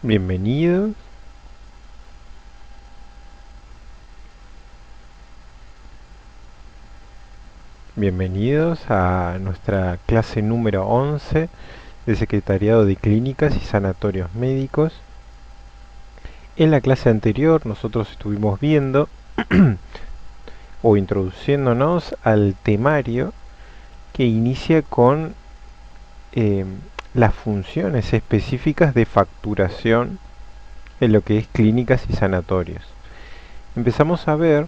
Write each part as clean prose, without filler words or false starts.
Bienvenidos. Bienvenidos a nuestra clase número 11 de Secretariado de Clínicas y Sanatorios Médicos. En la clase anterior nosotros estuvimos viendo o introduciéndonos al temario que inicia con eh, las funciones específicas de facturación en lo que es clínicas y sanatorios. Empezamos a ver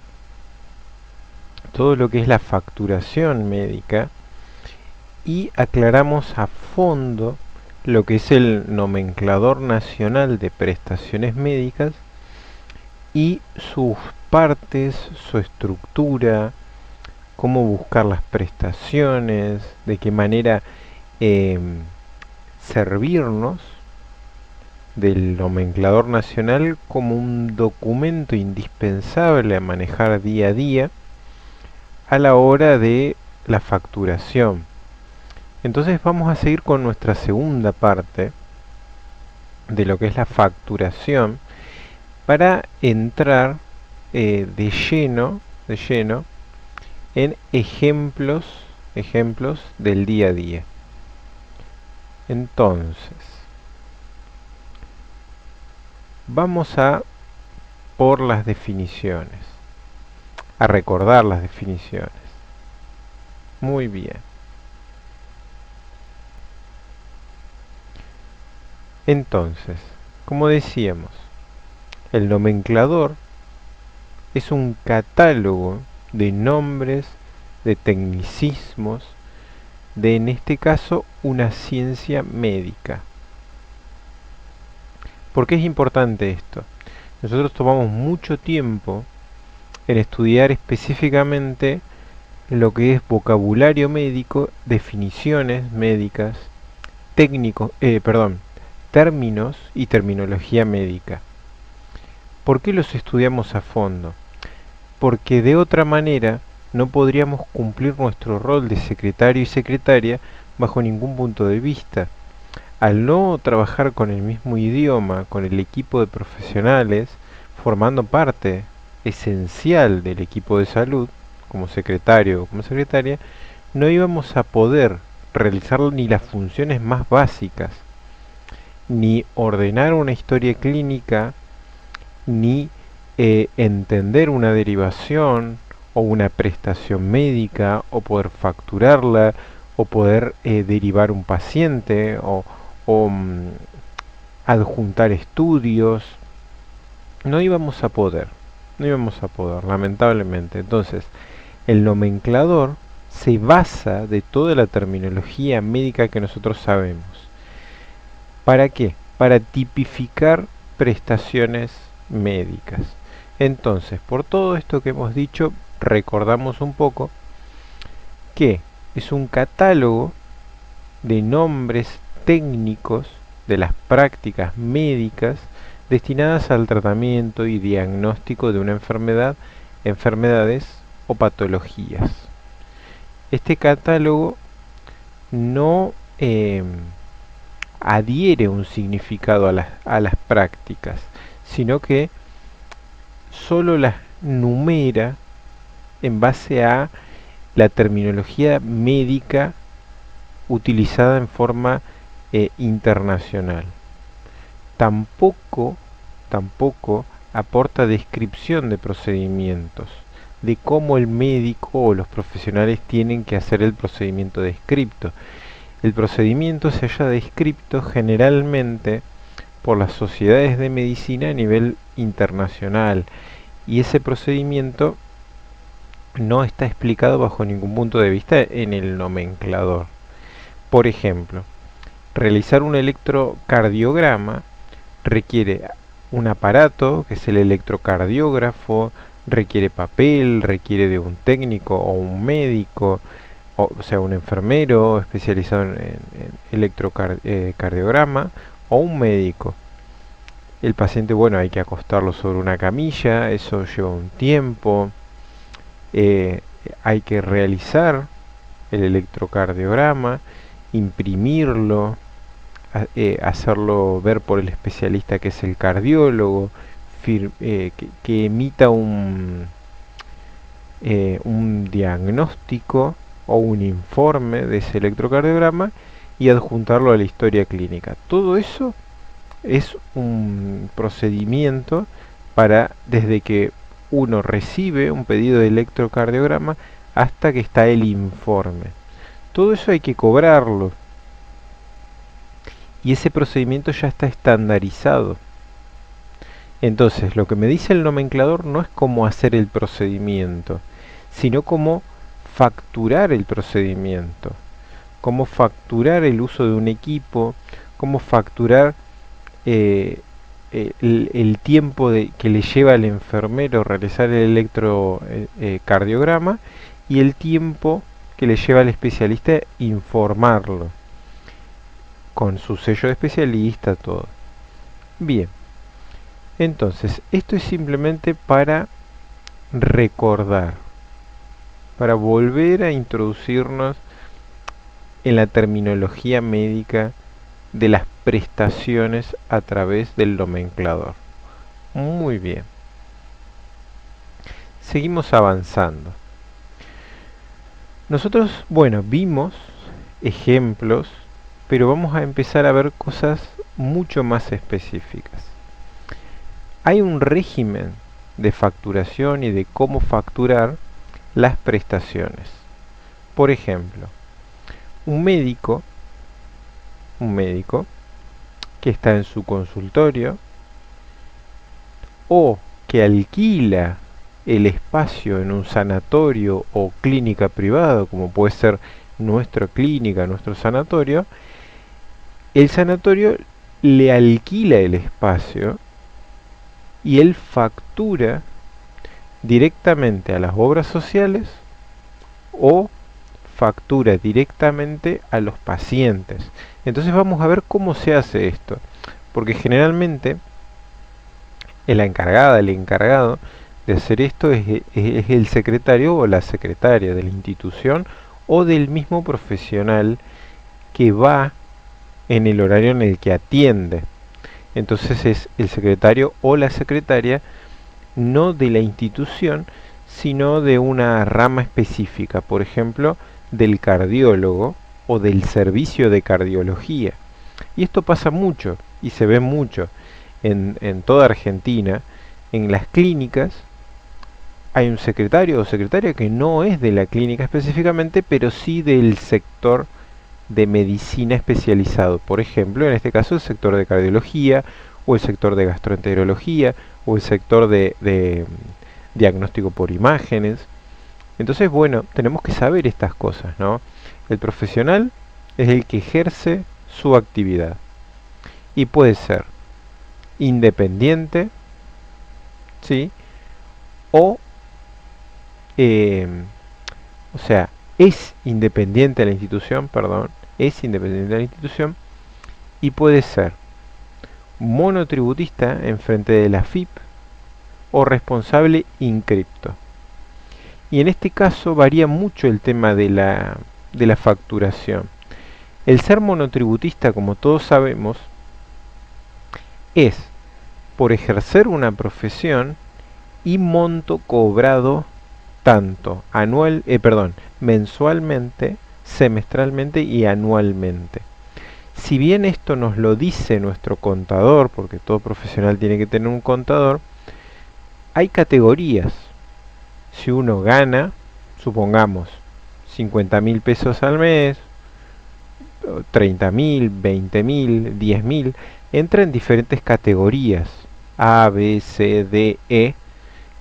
todo lo que es la facturación médica y aclaramos a fondo lo que es el nomenclador nacional de prestaciones médicas y sus partes, su estructura, cómo buscar las prestaciones, de qué manera eh, servirnos del nomenclador nacional como un documento indispensable a manejar día a día a la hora de la facturación. Entonces vamos a seguir con nuestra segunda parte de lo que es la facturación para entrar de lleno en ejemplos del día a día. Entonces, vamos a por las definiciones, a recordar las definiciones. Muy bien. Entonces, como decíamos, el nomenclador es un catálogo de nombres, de tecnicismos, de en este caso una ciencia médica. ¿Por qué es importante esto? Nosotros tomamos mucho tiempo en estudiar específicamente lo que es vocabulario médico, definiciones médicas, términos y terminología médica. ¿Por qué los estudiamos a fondo? Porque de otra manera no podríamos cumplir nuestro rol de secretario y secretaria bajo ningún punto de vista. Al no trabajar con el mismo idioma, con el equipo de profesionales, formando parte esencial del equipo de salud, como secretario o como secretaria, no íbamos a poder realizar ni las funciones más básicas, ni ordenar una historia clínica, ni entender una derivación o una prestación médica, o poder facturarla, o poder derivar un paciente, o adjuntar estudios. No íbamos a poder, lamentablemente. Entonces, el nomenclador se basa de toda la terminología médica que nosotros sabemos. ¿Para qué? Para tipificar prestaciones médicas. Entonces, por todo esto que hemos dicho, recordamos un poco que es un catálogo de nombres técnicos de las prácticas médicas destinadas al tratamiento y diagnóstico de una enfermedad, enfermedades o patologías. Este catálogo no adhiere un significado a las prácticas, sino que solo las numera en base a la terminología médica utilizada en forma internacional. Tampoco aporta descripción de procedimientos, de cómo el médico o los profesionales tienen que hacer el procedimiento descripto. El procedimiento se halla descripto generalmente por las sociedades de medicina a nivel internacional, y ese procedimiento no está explicado bajo ningún punto de vista en el nomenclador. Por ejemplo, realizar un electrocardiograma requiere un aparato, que es el electrocardiógrafo, requiere papel, requiere de un técnico o un médico, o sea, un enfermero especializado en electrocardiograma, o un médico. El paciente, bueno, hay que acostarlo sobre una camilla, eso lleva un tiempo. Hay que realizar el electrocardiograma, imprimirlo, hacerlo ver por el especialista que es el cardiólogo, que emita un diagnóstico o un informe de ese electrocardiograma y adjuntarlo a la historia clínica. Todo eso es un procedimiento para desde que uno recibe un pedido de electrocardiograma hasta que está el informe. Todo eso hay que cobrarlo y ese procedimiento ya está estandarizado. Entonces, lo que me dice el nomenclador no es cómo hacer el procedimiento, sino cómo facturar el procedimiento, cómo facturar el uso de un equipo, cómo facturar el tiempo que le lleva al enfermero realizar el electrocardiograma y el tiempo que le lleva al especialista informarlo, con su sello de especialista, todo. Bien. Entonces, esto es simplemente para recordar, para volver a introducirnos en la terminología médica de las prestaciones a través del nomenclador. Muy bien. Seguimos avanzando. Nosotros, bueno, vimos ejemplos, pero vamos a empezar a ver cosas mucho más específicas. Hay un régimen de facturación y de cómo facturar las prestaciones. Por ejemplo, un médico que está en su consultorio o que alquila el espacio en un sanatorio o clínica privada, como puede ser nuestra clínica, nuestro sanatorio, el sanatorio le alquila el espacio y él factura directamente a las obras sociales o factura directamente a los pacientes. Entonces vamos a ver cómo se hace esto, porque generalmente la encargada, el encargado de hacer esto es el secretario o la secretaria de la institución o del mismo profesional que va en el horario en el que atiende. Entonces es el secretario o la secretaria no de la institución, sino de una rama específica, por ejemplo, del cardiólogo o del servicio de cardiología. Y esto pasa mucho y se ve mucho en toda Argentina. En las clínicas hay un secretario o secretaria que no es de la clínica específicamente, pero sí del sector de medicina especializado, por ejemplo, en este caso el sector de cardiología o el sector de gastroenterología o el sector de diagnóstico por imágenes. Entonces, bueno, tenemos que saber estas cosas, ¿no? El profesional es el que ejerce su actividad y puede ser independiente, ¿sí? O, o sea, es independiente de la institución, perdón, es independiente de la institución y puede ser monotributista en frente de la FIP o responsable inscripto. Y en este caso varía mucho el tema de la facturación. El ser monotributista, como todos sabemos, es por ejercer una profesión y monto cobrado tanto mensualmente, semestralmente y anualmente. Si bien esto nos lo dice nuestro contador, porque todo profesional tiene que tener un contador, hay categorías. Si uno gana, supongamos, 50.000 pesos al mes, 30.000, 20.000, 10.000, entra en diferentes categorías, A, B, C, D, E,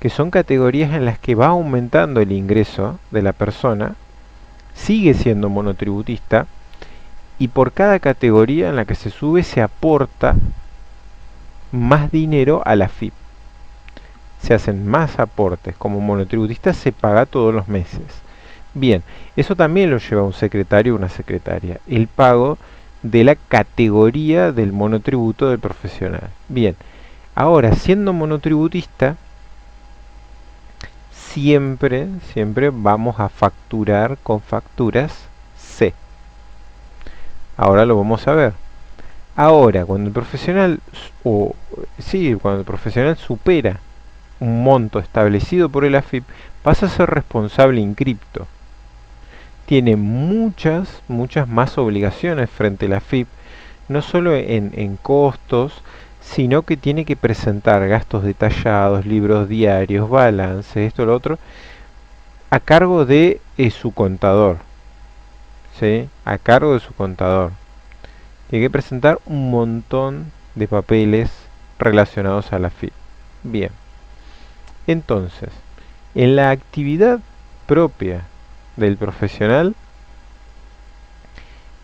que son categorías en las que va aumentando el ingreso de la persona, sigue siendo monotributista, y por cada categoría en la que se sube se aporta más dinero a la FIP. Se hacen más aportes. Como monotributista se paga todos los meses. Bien, eso también lo lleva un secretario o una secretaria, el pago de la categoría del monotributo del profesional. Bien, ahora siendo monotributista, siempre vamos a facturar con facturas C. Ahora lo vamos a ver. Ahora, cuando el profesional, cuando el profesional supera un monto establecido por el AFIP, pasa a ser responsable inscripto. Tiene muchas más obligaciones frente a la AFIP, no solo en costos, sino que tiene que presentar gastos detallados, libros diarios, balances, esto, lo otro, a cargo de su contador, ¿sí? A cargo de su contador. Tiene que presentar un montón de papeles relacionados a la FIP. Bien, entonces, en la actividad propia del profesional,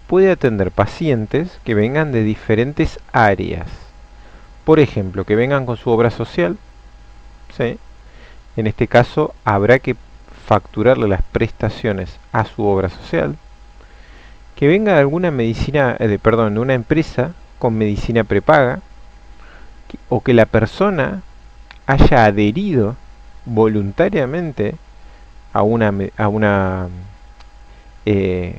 puede atender pacientes que vengan de diferentes áreas. Por ejemplo, que vengan con su obra social, ¿sí? En este caso, habrá que facturarle las prestaciones a su obra social. Que venga de alguna medicina, de una empresa con medicina prepaga, o que la persona haya adherido voluntariamente a una eh,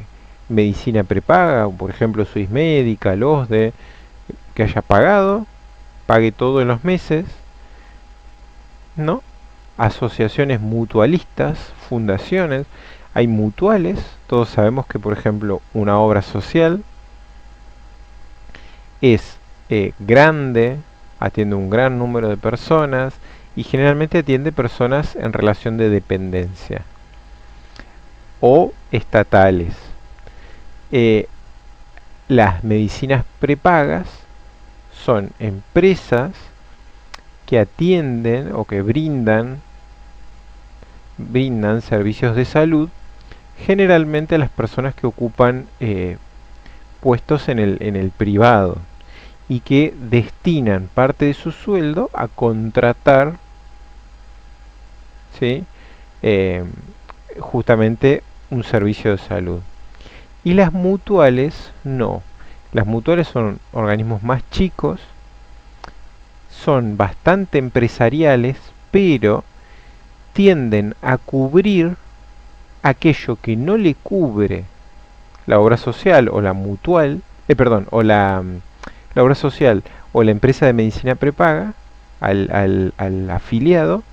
medicina prepaga, por ejemplo Swissmedica, LOSDE, que haya pagado, pague todo en los meses, ¿no? Asociaciones mutualistas, fundaciones, hay mutuales, todos sabemos que por ejemplo una obra social es grande, atiende un gran número de personas y generalmente atiende personas en relación de dependencia o estatales. Eh, las medicinas prepagas son empresas que atienden o que brindan servicios de salud generalmente a las personas que ocupan puestos en el privado y que destinan parte de su sueldo a contratar, ¿sí? Eh, justamente un servicio de salud. Y las mutuales no. Las mutuales son organismos más chicos, son bastante empresariales, pero tienden a cubrir aquello que no le cubre la obra social o la mutual, la obra social o la empresa de medicina prepaga al afiliado,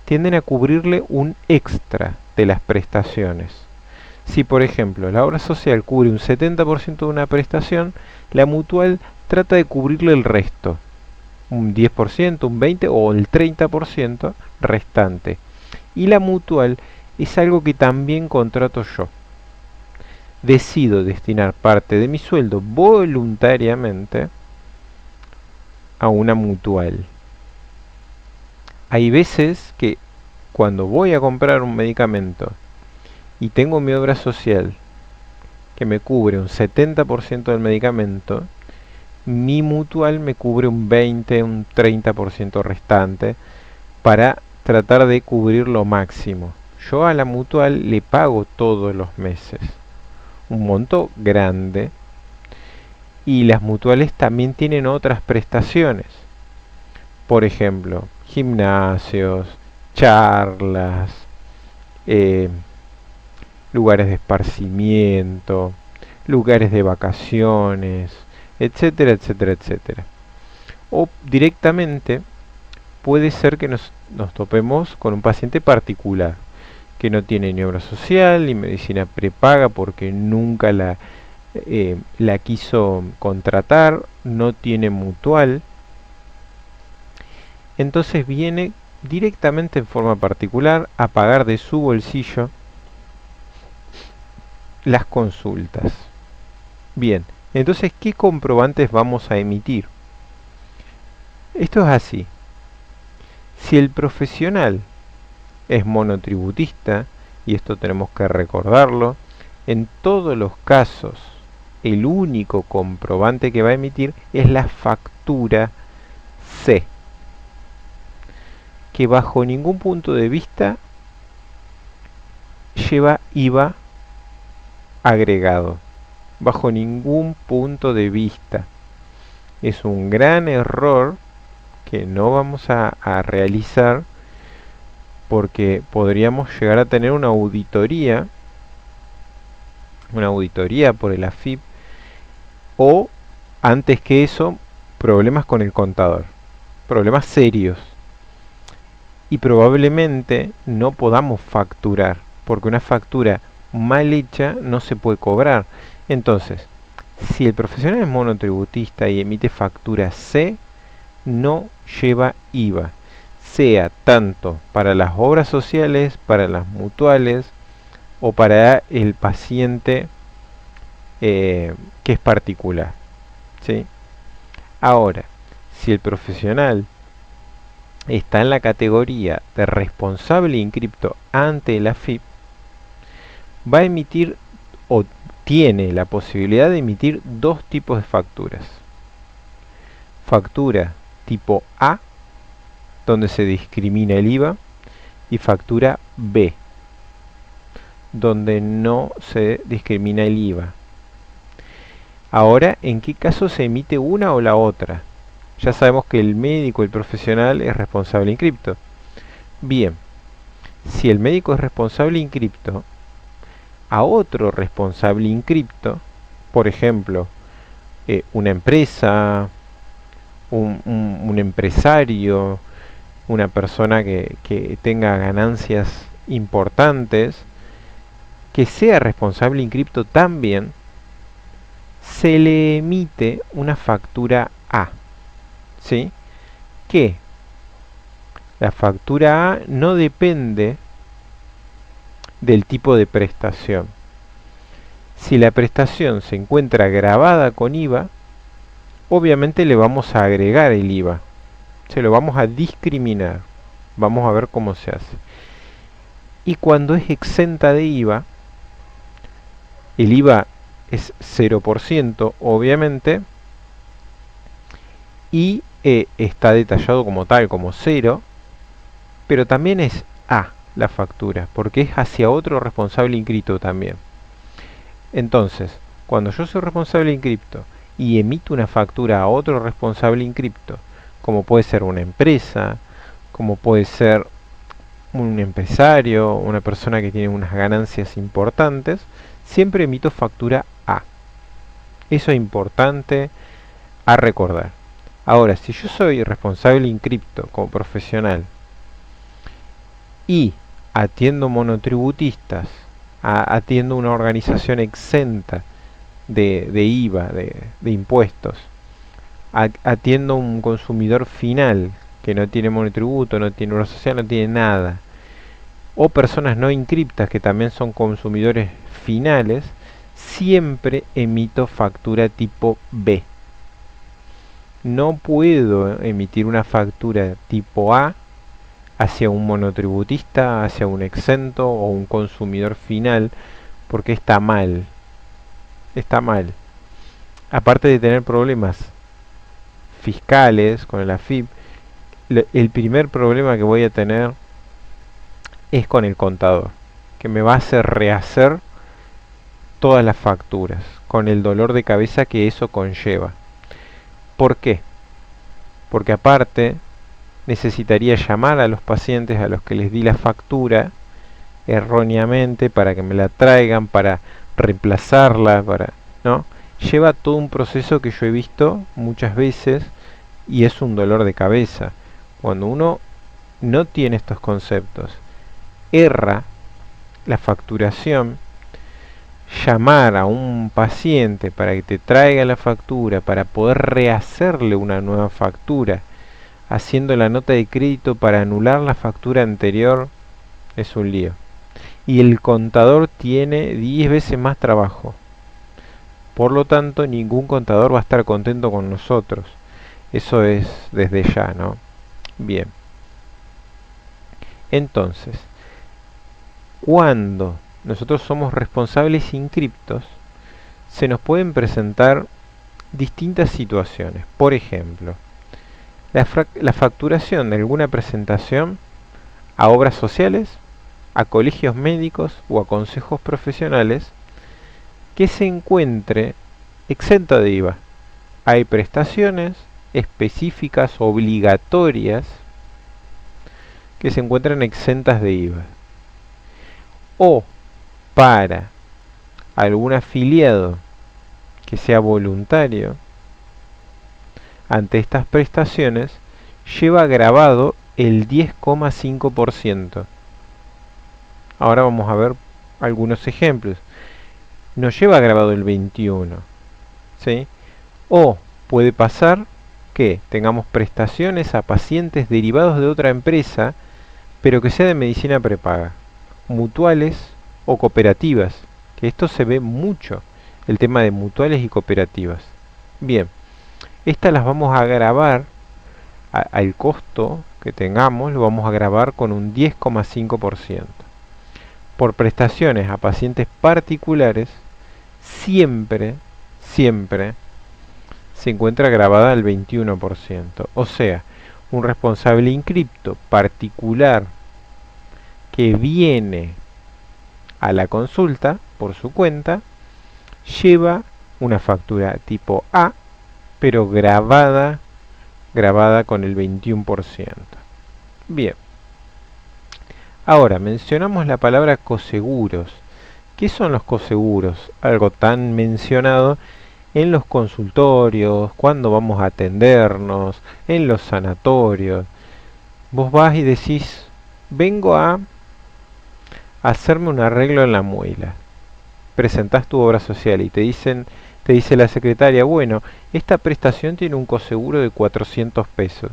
tienden a cubrirle un extra de las prestaciones. Si por ejemplo la obra social cubre un 70% de una prestación, la mutual trata de cubrirle el resto, un 10%, un 20% o el 30% restante. Y la mutual es algo que también contrato yo. Decido destinar parte de mi sueldo voluntariamente a una mutual. Hay veces que cuando voy a comprar un medicamento y tengo mi obra social que me cubre un 70% del medicamento, mi mutual me cubre un 20, un 30% restante para tratar de cubrir lo máximo. Yo a la mutual le pago todos los meses un monto grande y las mutuales también tienen otras prestaciones. Por ejemplo, gimnasios, charlas, eh, lugares de esparcimiento, lugares de vacaciones, etcétera, etcétera, etcétera. O directamente puede ser que nos topemos con un paciente particular que no tiene ni obra social ni medicina prepaga porque nunca la quiso contratar, no tiene mutual, entonces viene directamente en forma particular a pagar de su bolsillo las consultas. Bien, entonces, ¿qué comprobantes vamos a emitir? Esto es así. Si el profesional es monotributista, y esto tenemos que recordarlo, en todos los casos el único comprobante que va a emitir es la factura C, que bajo ningún punto de vista lleva IVA agregado, bajo ningún punto de vista. Es un gran error que no vamos a realizar porque podríamos llegar a tener una auditoría por el AFIP o Antes que eso, problemas con el contador, problemas serios. Y probablemente no podamos facturar, porque una factura mal hecha no se puede cobrar. Entonces, si el profesional es monotributista y emite factura C, no lleva IVA, sea tanto para las obras sociales, para las mutuales o para el paciente que es particular. ¿Sí? Ahora, si el profesional está en la categoría de responsable inscripto ante la AFIP, va a emitir o tiene la posibilidad de emitir dos tipos de facturas. Factura tipo A, donde se discrimina el IVA, y factura B, donde no se discrimina el IVA. Ahora, ¿en qué caso se emite una o la otra? Ya sabemos que el médico, el profesional, es responsable inscripto. Bien, si el médico es responsable inscripto, a otro responsable inscripto, por ejemplo, una empresa, un empresario, una persona que tenga ganancias importantes, que sea responsable inscripto también, se le emite una factura A. ¿Sí? Que la factura A no depende del tipo de prestación. Si la prestación se encuentra grabada con IVA, obviamente le vamos a agregar el IVA. Se lo vamos a discriminar. Vamos a ver cómo se hace. Y cuando es exenta de IVA, el IVA es 0%, obviamente, y está detallado como tal, como 0, pero también es A la factura, porque es hacia otro responsable inscrito también. Entonces, cuando yo soy responsable inscripto y emito una factura a otro responsable inscripto, como puede ser una empresa, como puede ser un empresario, una persona que tiene unas ganancias importantes, siempre emito factura A. Eso es importante a recordar. Ahora, si yo soy responsable inscripto como profesional y atiendo monotributistas, atiendo una organización exenta de IVA, de impuestos, atiendo a un consumidor final que no tiene monotributo, no tiene obra social, no tiene nada, o personas no inscriptas que también son consumidores finales, siempre emito factura tipo B. No puedo emitir una factura tipo A hacia un monotributista, hacia un exento o un consumidor final, porque está mal. Está mal. Aparte de tener problemas fiscales con el AFIP, el primer problema que voy a tener es con el contador, que me va a hacer rehacer todas las facturas, con el dolor de cabeza que eso conlleva. ¿Por qué? Porque aparte necesitaría llamar a los pacientes a los que les di la factura erróneamente para que me la traigan, para reemplazarla, ¿no? Lleva todo un proceso que yo he visto muchas veces y es un dolor de cabeza. Cuando uno no tiene estos conceptos, erra la facturación, llamar a un paciente para que te traiga la factura, para poder rehacerle una nueva factura, haciendo la nota de crédito para anular la factura anterior, es un lío. Y el contador tiene 10 veces más trabajo. Por lo tanto, ningún contador va a estar contento con nosotros. Eso es desde ya, ¿no? Bien. Entonces, cuando nosotros somos responsables inscriptos, se nos pueden presentar distintas situaciones. Por ejemplo, la facturación de alguna presentación a obras sociales, a colegios médicos o a consejos profesionales que se encuentre exenta de IVA. Hay prestaciones específicas obligatorias que se encuentran exentas de IVA. O para algún afiliado que sea voluntario, ante estas prestaciones lleva grabado el 10,5%. Ahora vamos a ver algunos ejemplos. No lleva grabado el 21%, ¿sí? O puede pasar que tengamos prestaciones a pacientes derivados de otra empresa, pero que sea de medicina prepaga, mutuales o cooperativas, que esto se ve mucho, el tema de mutuales y cooperativas. Bien, estas las vamos a grabar al costo que tengamos, lo vamos a grabar con un 10,5%. Por prestaciones a pacientes particulares, siempre se encuentra grabada al 21%. O sea, un responsable inscripto particular que viene a la consulta por su cuenta lleva una factura tipo A, pero grabada con el 21%. Bien. Ahora, mencionamos la palabra coseguros. ¿Qué son los coseguros? Algo tan mencionado en los consultorios, cuando vamos a atendernos, en los sanatorios. Vos vas y decís, vengo a hacerme un arreglo en la muela. Presentás tu obra social y te dice la secretaria, bueno, esta prestación tiene un coseguro de 400 pesos.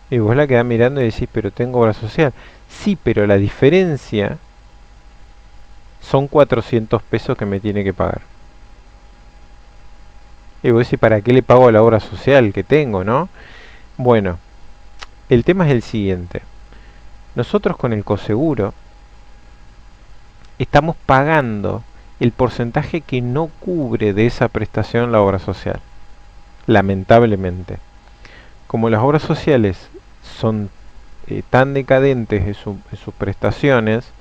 Y vos la quedás mirando y decís, pero tengo obra social. Sí, pero la diferencia son 400 pesos que me tiene que pagar. Y vos decís, ¿para qué le pago la obra social que tengo, no? Bueno, el tema es el siguiente. Nosotros con el coseguro estamos pagando el porcentaje que no cubre de esa prestación la obra social. Lamentablemente. Como las obras sociales son tan decadentes en sus prestaciones,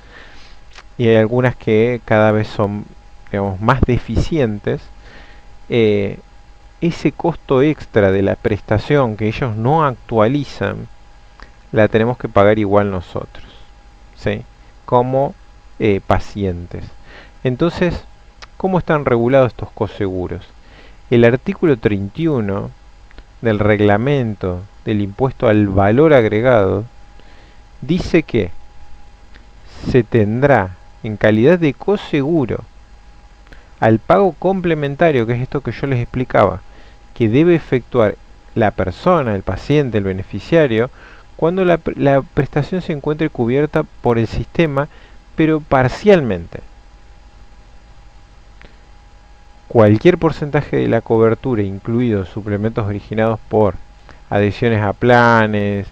y hay algunas que cada vez son, digamos, más deficientes, ese costo extra de la prestación que ellos no actualizan, la tenemos que pagar igual nosotros, ¿sí? Como pacientes. Entonces, ¿cómo están regulados estos coseguros? El artículo 31 del reglamento del impuesto al valor agregado dice que se tendrá en calidad de coseguro al pago complementario, que es esto que yo les explicaba, que debe efectuar la persona, el paciente, el beneficiario, cuando la prestación se encuentre cubierta por el sistema, pero parcialmente. Cualquier porcentaje de la cobertura, incluidos suplementos originados por adhesiones a planes,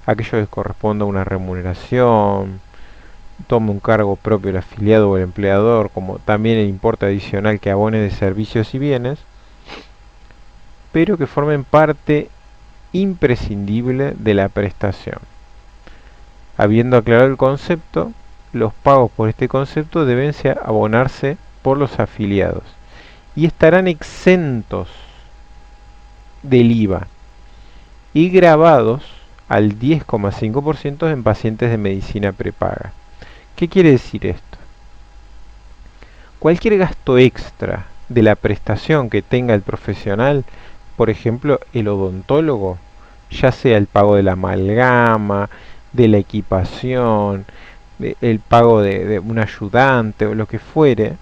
aquello que corresponda a una remuneración, tome un cargo propio el afiliado o el empleador, como también el importe adicional que abone de servicios y bienes, pero que formen parte imprescindible de la prestación. Habiendo aclarado el concepto, los pagos por este concepto deben abonarse por los afiliados y estarán exentos del IVA y grabados al 10,5% en pacientes de medicina prepaga. ¿Qué quiere decir esto? Cualquier gasto extra de la prestación que tenga el profesional, por ejemplo el odontólogo, ya sea el pago de la amalgama, de la equipación, el pago de un ayudante o lo que fuere,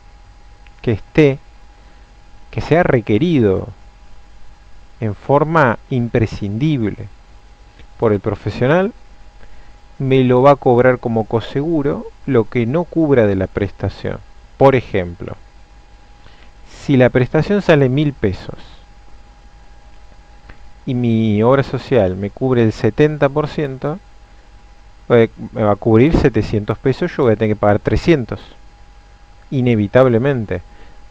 que sea requerido en forma imprescindible por el profesional, me lo va a cobrar como coseguro lo que no cubra de la prestación. Por ejemplo, si la prestación sale 1000 pesos y mi obra social me cubre el 70%, me va a cubrir 700 pesos, yo voy a tener que pagar 300. Inevitablemente,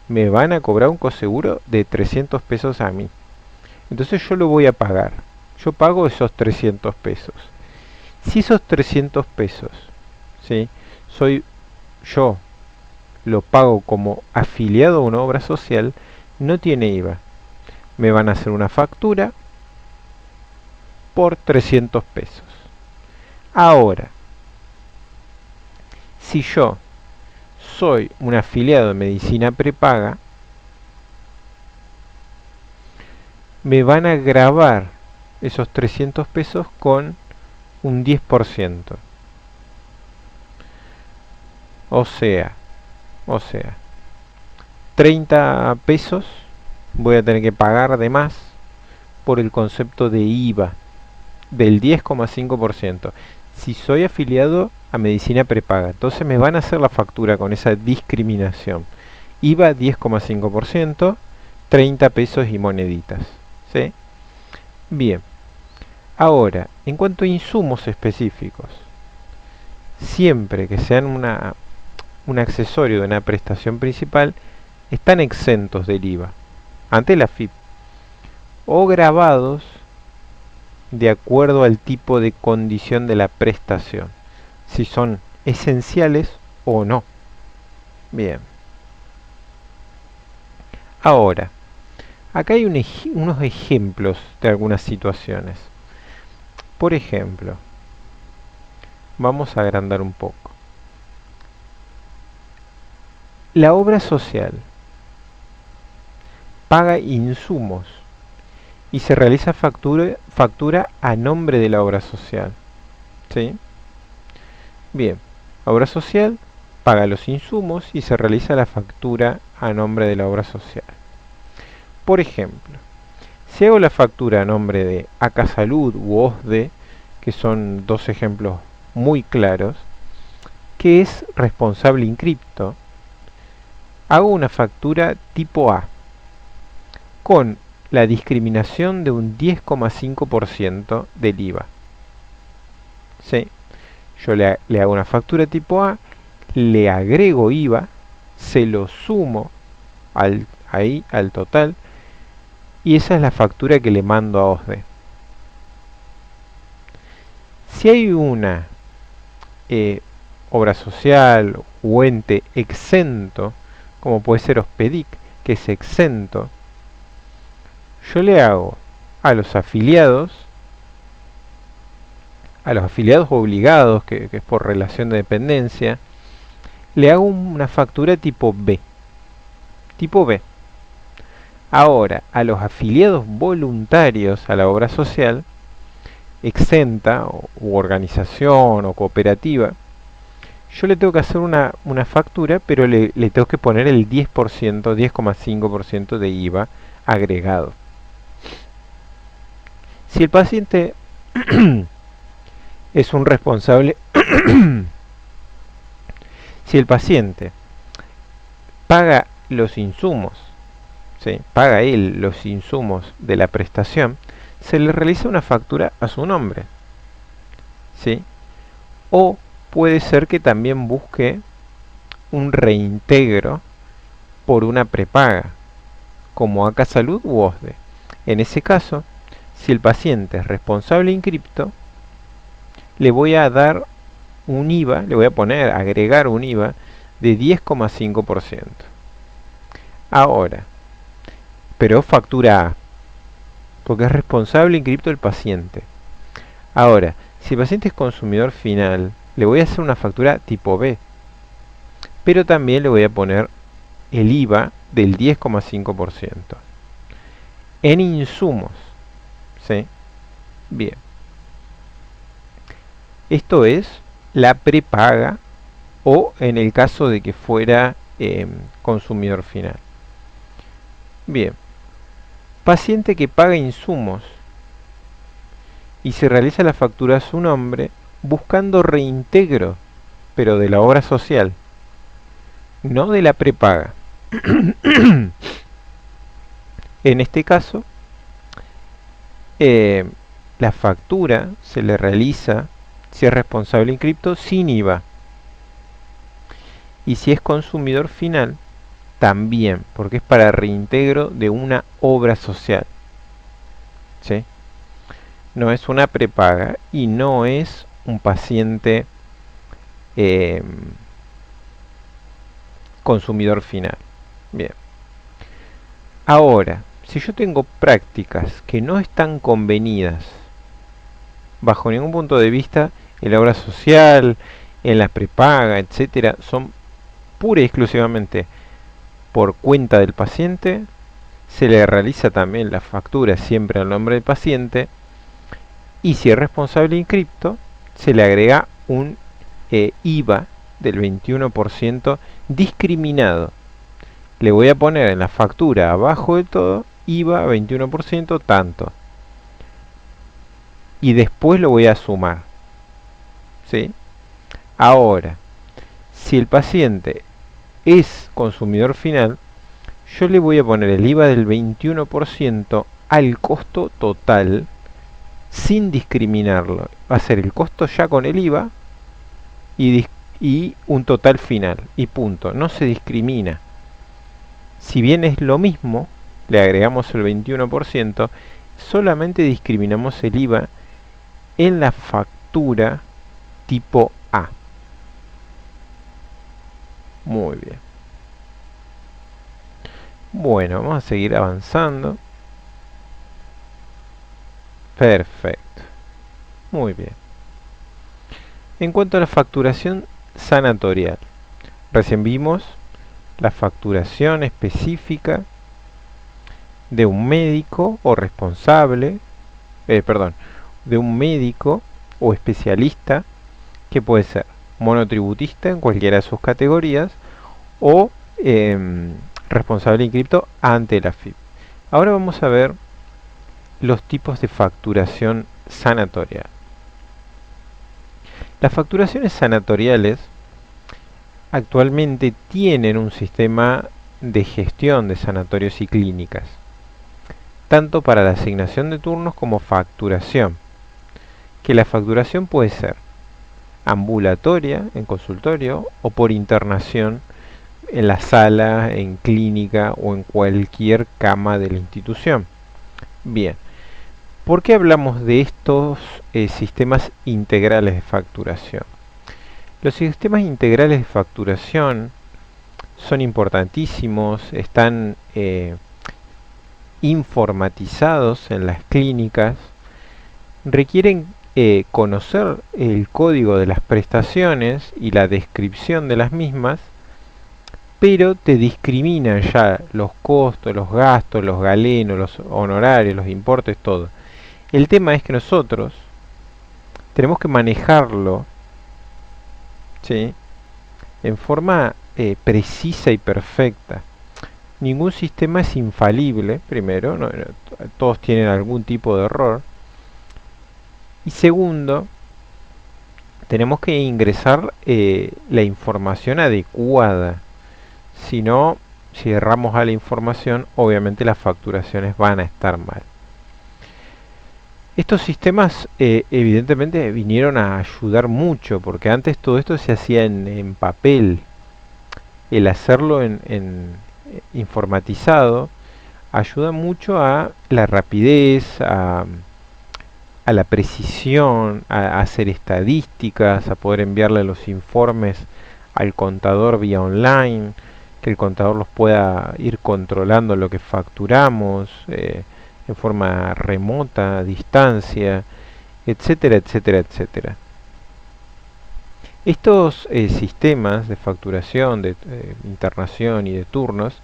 me van a cobrar un coseguro de 300 pesos a mí. Entonces yo lo voy a pagar. Yo pago esos 300 pesos. Si esos 300 pesos, ¿sí?, yo lo pago como afiliado a una obra social, no tiene IVA. Me van a hacer una factura por 300 pesos. Ahora, si yo soy un afiliado de medicina prepaga, me van a grabar esos 300 pesos con un 10%. O sea, o sea, 30 pesos voy a tener que pagar de más por el concepto de IVA del 10,5%. Si soy afiliado a medicina prepaga, entonces me van a hacer la factura con esa discriminación. IVA 10,5%, 30 pesos y moneditas. ¿Sí? Bien. Ahora, en cuanto a insumos específicos, siempre que sean un accesorio de una prestación principal, están exentos del IVA ante la FIP o grabados de acuerdo al tipo de condición de la prestación, si son esenciales o no. Bien. Ahora, acá hay unos ejemplos de algunas situaciones. Por ejemplo, vamos a agrandar un poco. La obra social paga insumos y se realiza factura a nombre de la obra social. ¿Sí? Bien, la obra social paga los insumos y se realiza la factura a nombre de la obra social. Por ejemplo, si hago la factura a nombre de Acasalud u OSDE, que son dos ejemplos muy claros, que es responsable inscripto, hago una factura tipo A con la discriminación de un 10,5% del IVA. ¿Sí? Yo le hago una factura tipo A, le agrego IVA, se lo sumo al total, y esa es la factura que le mando a OSDE. Si hay una obra social o ente exento, como puede ser Ospedic, que es exento, yo le hago a los afiliados obligados, que es por relación de dependencia, le hago una factura tipo B. Tipo B. Ahora, a los afiliados voluntarios a la obra social, exenta, u organización o cooperativa, yo le tengo que hacer una factura, pero le tengo que poner el 10%, 10,5% de IVA agregado. Si el paciente es un responsable, si el paciente paga los insumos, ¿sí? Paga él los insumos de la prestación, se le realiza una factura a su nombre. ¿Sí? O puede ser que también busque un reintegro por una prepaga, como Acasalud u OSDE. En ese caso, si el paciente es responsable inscripto, le voy a dar un IVA, le voy a agregar un IVA de 10,5%. Ahora, pero factura A, porque es responsable inscripto el paciente. Ahora, si el paciente es consumidor final, le voy a hacer una factura tipo B, pero también le voy a poner el IVA del 10,5%. En insumos, ¿sí? Bien. Esto es la prepaga o en el caso de que fuera consumidor final. Bien. Paciente que paga insumos y se realiza la factura a su nombre buscando reintegro, pero de la obra social, no de la prepaga. En este caso, la factura se le realiza, si es responsable inscripto, sin IVA. Y si es consumidor final, también, porque es para reintegro de una obra social. ¿Sí? No es una prepaga y no es un paciente consumidor final. Bien. Ahora, si yo tengo prácticas que no están convenidas bajo ningún punto de vista en la obra social, en la prepaga, etcétera, son pura y exclusivamente por cuenta del paciente, se le realiza también la factura siempre al nombre del paciente, y si es responsable inscripto, se le agrega un IVA del 21% discriminado. Le voy a poner en la factura abajo de todo IVA 21% tanto, y después lo voy a sumar, ¿sí? Ahora, si el paciente es consumidor final, yo le voy a poner el IVA del 21% al costo total sin discriminarlo. Va a ser el costo ya con el IVA y un total final y punto. No se discrimina. Si bien es lo mismo, le agregamos el 21%, solamente discriminamos el IVA en la factura tipo A. Muy bien. Bueno, vamos a seguir avanzando. Perfecto. Muy bien. En cuanto a la facturación sanatorial, recién vimos la facturación específica de un médico o responsable, de un médico o especialista que puede ser monotributista en cualquiera de sus categorías o responsable inscripto ante la AFIP. Ahora vamos a ver los tipos de facturación sanatorial. Las facturaciones sanatoriales actualmente tienen un sistema de gestión de sanatorios y clínicas, tanto para la asignación de turnos como facturación, que la facturación puede ser ambulatoria, en consultorio, o por internación en la sala, en clínica o en cualquier cama de la institución. Bien, ¿por qué hablamos de estos sistemas integrales de facturación? Los sistemas integrales de facturación son importantísimos, están informatizados en las clínicas, requieren conocer el código de las prestaciones y la descripción de las mismas, pero te discriminan ya los costos, los gastos, los galenos, los honorarios, los importes, todo. El tema es que nosotros tenemos que manejarlo, ¿sí?, en forma precisa y perfecta. Ningún sistema es infalible, primero, todos tienen algún tipo de error. Y segundo, tenemos que ingresar la información adecuada. Si no, si erramos a la información, obviamente las facturaciones van a estar mal. Estos sistemas evidentemente vinieron a ayudar mucho, porque antes todo esto se hacía en papel. El hacerlo en informatizado ayuda mucho a la rapidez, a la precisión, a hacer estadísticas, a poder enviarle los informes al contador vía online, que el contador los pueda ir controlando lo que facturamos en forma remota, a distancia, etcétera, etcétera, etcétera. Estos sistemas de facturación, de internación y de turnos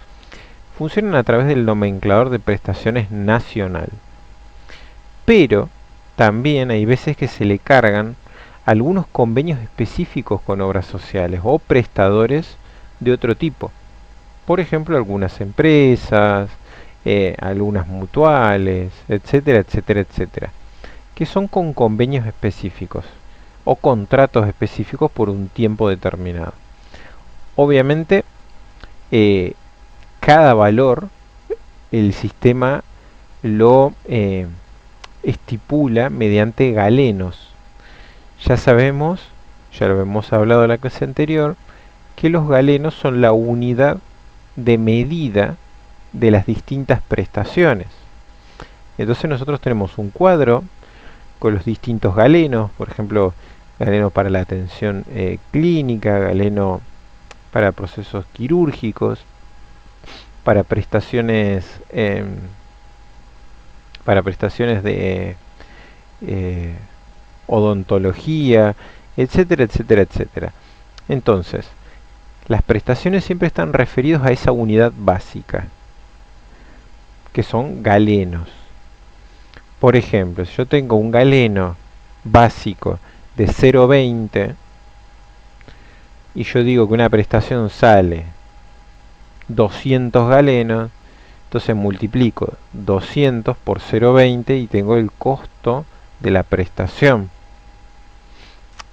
funcionan a través del nomenclador de prestaciones nacional. Pero también hay veces que se le cargan algunos convenios específicos con obras sociales o prestadores de otro tipo. Por ejemplo, algunas empresas, algunas mutuales, etcétera, etcétera, etcétera, que son con convenios específicos o contratos específicos por un tiempo determinado. Obviamente, cada valor el sistema lo estipula mediante galenos. Ya sabemos, ya lo hemos hablado en la clase anterior, que los galenos son la unidad de medida de las distintas prestaciones. Entonces nosotros tenemos un cuadro con los distintos galenos, por ejemplo, galeno para la atención clínica, galeno para procesos quirúrgicos, para prestaciones de odontología, etcétera, etcétera, etcétera. Entonces, las prestaciones siempre están referidos a esa unidad básica. que son galenos. Por ejemplo, si yo tengo un galeno básico de 0,20 y yo digo que una prestación sale 200 galenos, entonces multiplico 200 por 0,20 y tengo el costo de la prestación.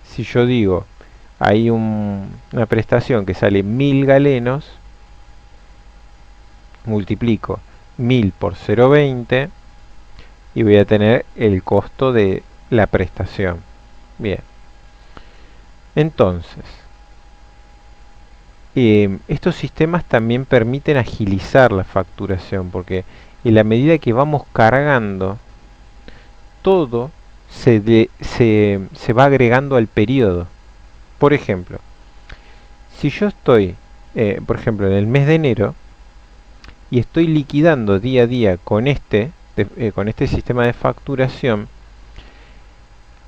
Si yo digo hay una prestación que sale 1000 galenos, multiplico 1000 por 0,20 y voy a tener el costo de la prestación. Bien, entonces estos sistemas también permiten agilizar la facturación, porque en la medida que vamos cargando, todo se va agregando al periodo. Por ejemplo, si yo estoy, por ejemplo, en el mes de enero, y estoy liquidando día a día con con este sistema de facturación,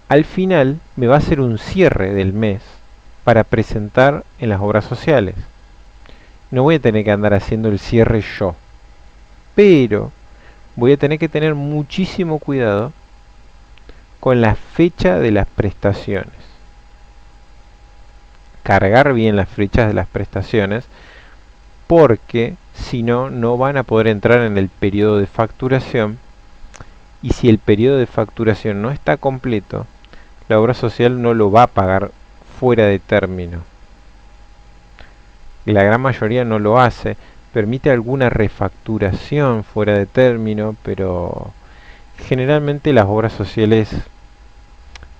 al final me va a hacer un cierre del mes para presentar en las obras sociales. No voy a tener que andar haciendo el cierre yo, pero voy a tener que tener muchísimo cuidado con la fecha de las prestaciones. Cargar bien las fechas de las prestaciones, porque si no, no van a poder entrar en el periodo de facturación, y si el periodo de facturación no está completo, la obra social no lo va a pagar fuera de término. La gran mayoría no lo hace, permite alguna refacturación fuera de término, pero generalmente las obras sociales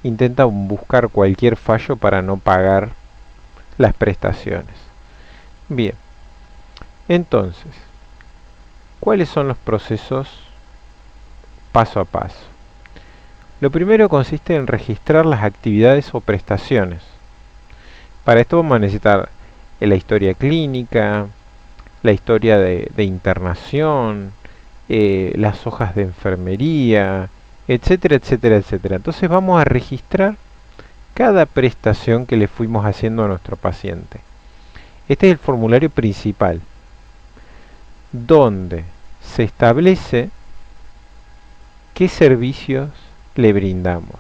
intentan buscar cualquier fallo para no pagar las prestaciones. Bien, entonces, ¿cuáles son los procesos paso a paso? Lo primero consiste en registrar las actividades o prestaciones. Para esto vamos a necesitar la historia clínica, la historia de internación, las hojas de enfermería, etcétera, etcétera, etcétera. Entonces vamos a registrar cada prestación que le fuimos haciendo a nuestro paciente. Este es el formulario principal, donde se establece qué servicios le brindamos.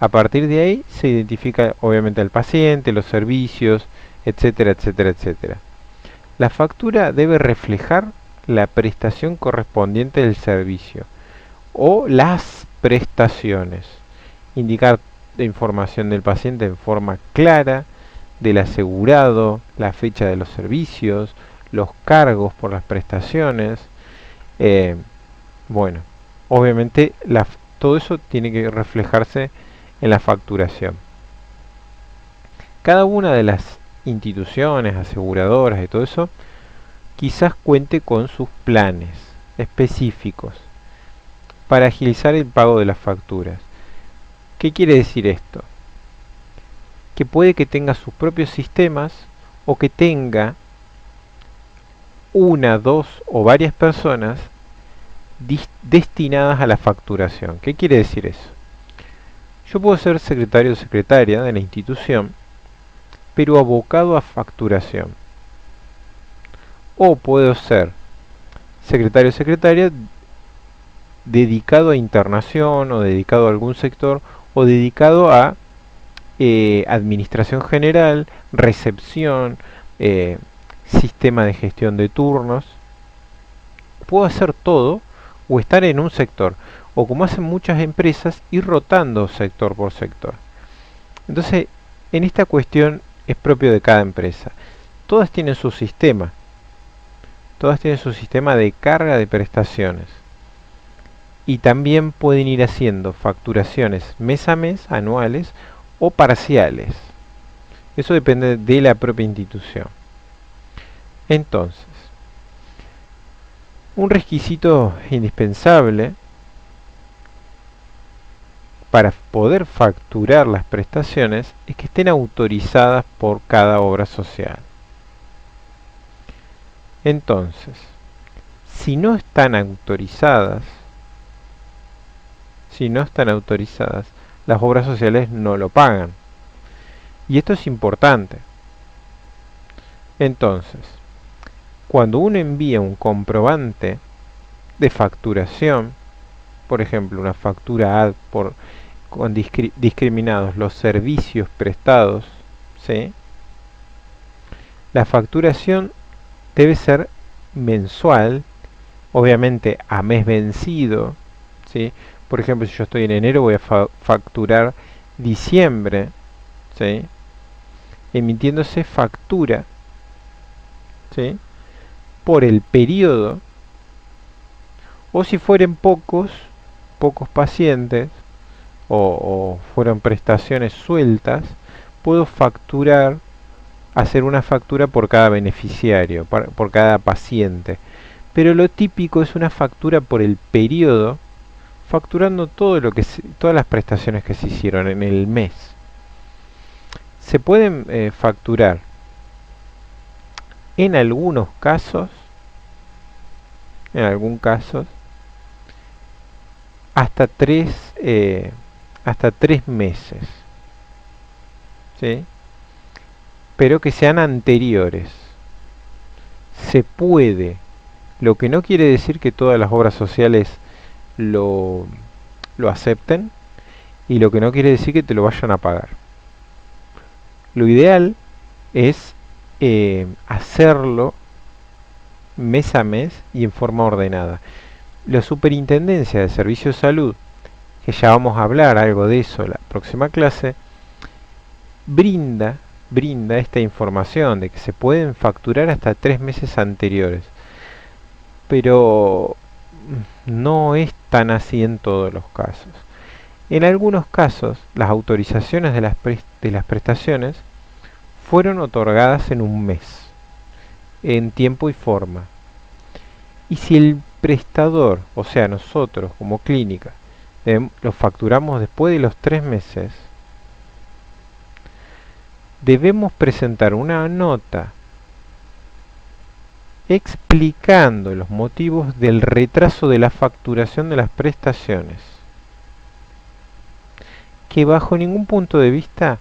A partir de ahí se identifica obviamente al paciente, los servicios, etcétera, etcétera, etcétera. La factura debe reflejar la prestación correspondiente del servicio o las prestaciones. Indicar la información del paciente en forma clara, del asegurado, la fecha de los servicios, los cargos por las prestaciones. Bueno, obviamente todo eso tiene que reflejarse en la facturación. Cada una de las instituciones, aseguradoras y todo eso, quizás cuente con sus planes específicos para agilizar el pago de las facturas. ¿Qué quiere decir esto? Que puede que tenga sus propios sistemas o que tenga una, dos o varias personas destinadas a la facturación. ¿Qué quiere decir eso? Yo puedo ser secretario o secretaria de la institución, pero abocado a facturación. O puedo ser secretario o secretaria dedicado a internación o dedicado a algún sector o dedicado a administración general, recepción, sistema de gestión de turnos. Puedo hacer todo o estar en un sector, o como hacen muchas empresas, ir rotando sector por sector. Entonces, en esta cuestión es propio de cada empresa. Todas tienen su sistema de carga de prestaciones. Y también pueden ir haciendo facturaciones mes a mes, anuales o parciales. Eso depende de la propia institución. Entonces, un requisito indispensable para poder facturar las prestaciones es que estén autorizadas por cada obra social. Entonces, si no están autorizadas, las obras sociales no lo pagan. Y esto es importante. Entonces, cuando uno envía un comprobante de facturación, por ejemplo, una factura ad por con discriminados los servicios prestados, ¿sí? La facturación debe ser mensual, obviamente a mes vencido, ¿sí? Por ejemplo, si yo estoy en enero voy a facturar diciembre, ¿sí? Emitiéndose factura, ¿sí? Por el periodo, o si fueren pocos pacientes, o fueron prestaciones sueltas, puedo hacer una factura por cada beneficiario, por cada paciente. Pero lo típico es una factura por el periodo, facturando todas las prestaciones que se hicieron en el mes. Se pueden facturar en algunos casos, en algún caso, hasta hasta 3 meses, ¿sí? Pero que sean anteriores. Se puede, lo que no quiere decir que todas las obras sociales lo, lo acepten, y lo que no quiere decir que te lo vayan a pagar. Lo ideal es hacerlo mes a mes y en forma ordenada. La Superintendencia de Servicios de Salud, que ya vamos a hablar algo de eso en la próxima clase, brinda esta información de que se pueden facturar hasta 3 meses anteriores. Pero no es tan así en todos los casos. En algunos casos, las autorizaciones de las prestaciones fueron otorgadas en un mes, en tiempo y forma. Y si el prestador, o sea nosotros como clínica, lo facturamos después de los 3 meses, debemos presentar una nota explicando los motivos del retraso de la facturación de las prestaciones, que bajo ningún punto de vista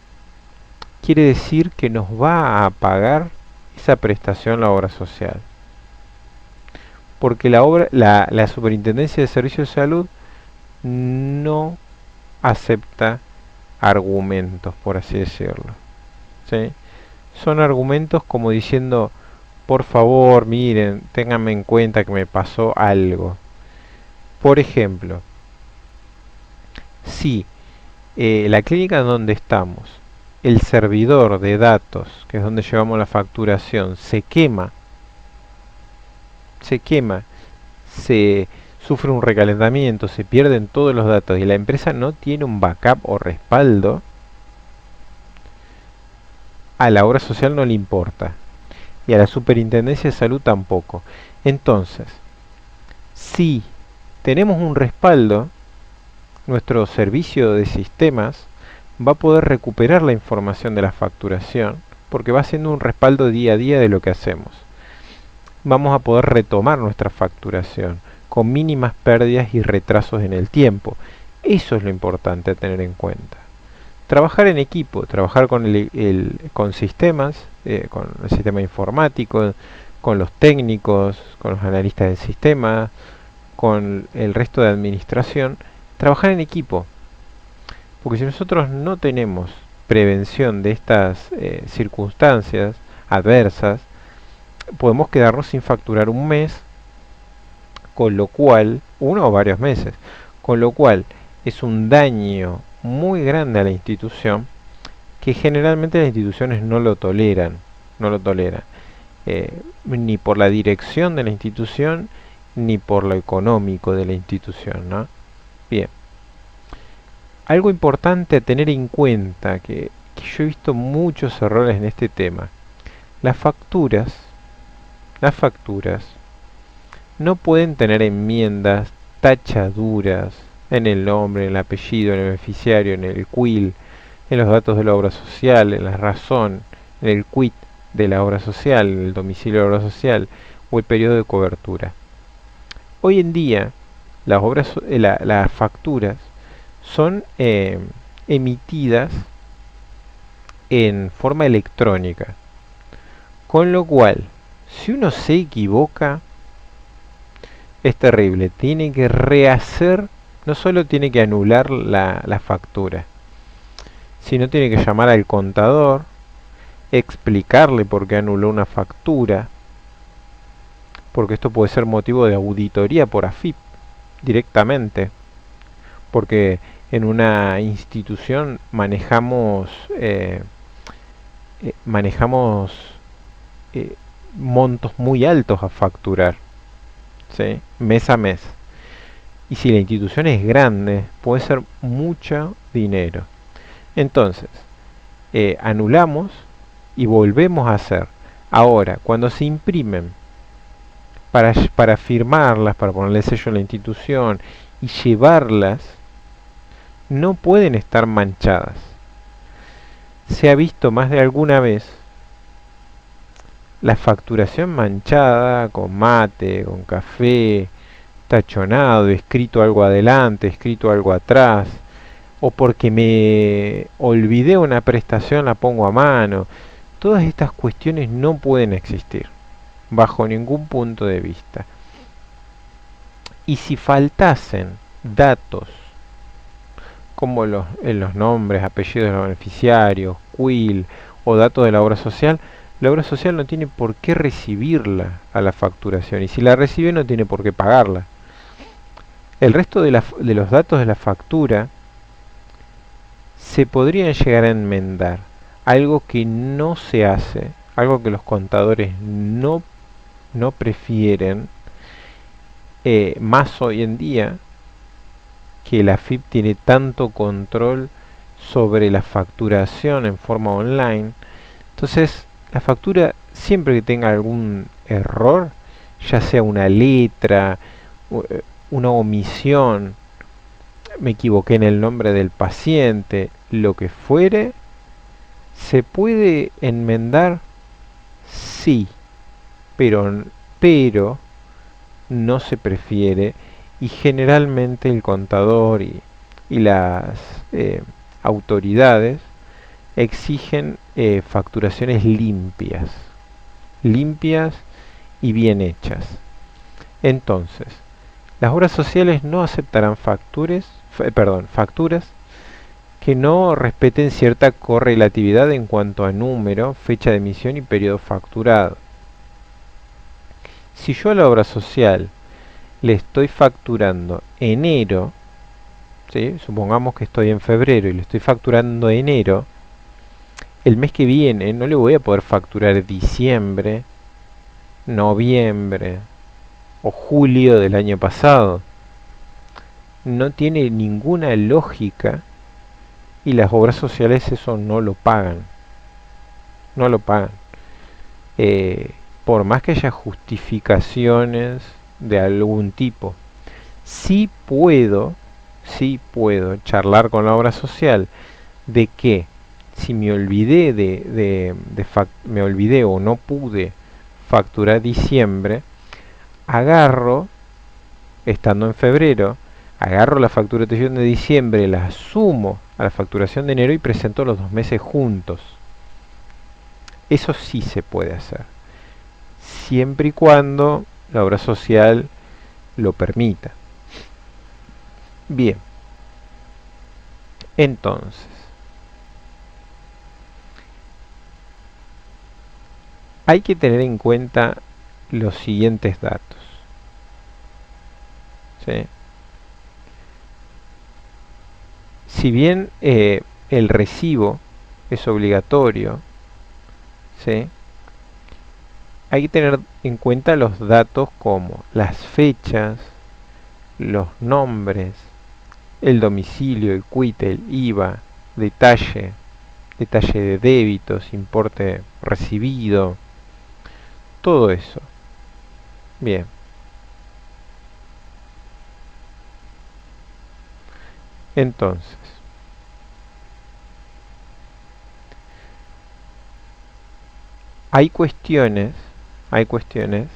quiere decir que nos va a pagar esa prestación la obra social. Porque la Superintendencia de Servicios de Salud no acepta argumentos, por así decirlo, ¿sí? Son argumentos como diciendo, por favor, miren, ténganme en cuenta que me pasó algo. Por ejemplo, si la clínica donde estamos, el servidor de datos, que es donde llevamos la facturación, se quema, se sufre un recalentamiento, se pierden todos los datos y la empresa no tiene un backup o respaldo, a la obra social no le importa y a la Superintendencia de Salud tampoco. Entonces, si tenemos un respaldo, nuestro servicio de sistemas va a poder recuperar la información de la facturación porque va haciendo un respaldo día a día de lo que hacemos. Vamos a poder retomar nuestra facturación con mínimas pérdidas y retrasos en el tiempo. Eso es lo importante a tener en cuenta. Trabajar en equipo, trabajar con sistemas, con el sistema informático, con los técnicos, con los analistas del sistema, con el resto de administración, trabajar en equipo. Porque si nosotros no tenemos prevención de estas circunstancias adversas, podemos quedarnos sin facturar un mes, con lo cual, uno o varios meses, con lo cual es un daño muy grande a la institución que generalmente las instituciones no lo toleran, ni por la dirección de la institución ni por lo económico de la institución, ¿no? Bien, algo importante a tener en cuenta que yo he visto muchos errores en este tema. Las facturas no pueden tener enmiendas, tachaduras en el nombre, en el apellido, en el beneficiario, en el CUIL, en los datos de la obra social, en la razón, en el quit de la obra social, en el domicilio de la obra social o el periodo de cobertura. Hoy en día las facturas son emitidas en forma electrónica, con lo cual si uno se equivoca Es terrible. Tiene que rehacer, no solo tiene que anular la factura, sino tiene que llamar al contador, explicarle por qué anuló una factura, porque esto puede ser motivo de auditoría por AFIP directamente, porque en una institución manejamos eh, montos muy altos a facturar, ¿sí? Mes a mes. Y si la institución es grande, puede ser mucho dinero. Entonces, anulamos y volvemos a hacer. Ahora, cuando se imprimen para firmarlas, para ponerle sello a la institución y llevarlas, no pueden estar manchadas. Se ha visto más de alguna vez la facturación manchada con mate, con café, tachonado, escrito algo adelante, escrito algo atrás, o porque me olvidé una prestación la pongo a mano. Todas estas cuestiones no pueden existir, bajo ningún punto de vista. Y si faltasen datos como los nombres, apellidos de los beneficiarios, quill o datos de la obra social no tiene por qué recibirla a la facturación y si la recibe no tiene por qué pagarla. El resto de los datos de la factura se podrían llegar a enmendar, algo que no se hace, algo que los contadores no prefieren, más hoy en día que la AFIP tiene tanto control sobre la facturación en forma online. Entonces, la factura, siempre que tenga algún error, ya sea una letra, una omisión, me equivoqué en el nombre del paciente, lo que fuere, ¿se puede enmendar? Sí, pero no se prefiere y generalmente el contador y las autoridades exigen facturaciones limpias y bien hechas. Entonces, las obras sociales no aceptarán facturas que no respeten cierta correlatividad en cuanto a número, fecha de emisión y periodo facturado. Si yo a la obra social le estoy facturando enero, ¿sí? Supongamos que estoy en febrero y le estoy facturando enero, el mes que viene no le voy a poder facturar diciembre, noviembre o julio del año pasado. No tiene ninguna lógica y las obras sociales eso no lo pagan. No lo pagan. Por más que haya justificaciones de algún tipo. Sí puedo charlar con la obra social de que si me olvidé me olvidé o no pude facturar diciembre, agarro, estando en febrero, agarro la facturación de diciembre, la sumo a la facturación de enero y presento los 2 meses juntos. Eso sí se puede hacer, siempre y cuando la obra social lo permita. Bien, entonces, hay que tener en cuenta los siguientes datos. ¿Sí? Si bien el recibo es obligatorio, ¿sí? Hay que tener en cuenta los datos como las fechas, los nombres, el domicilio, el quit, el IVA, detalle de débitos, importe recibido, todo eso. Bien, entonces, hay cuestiones, hay cuestiones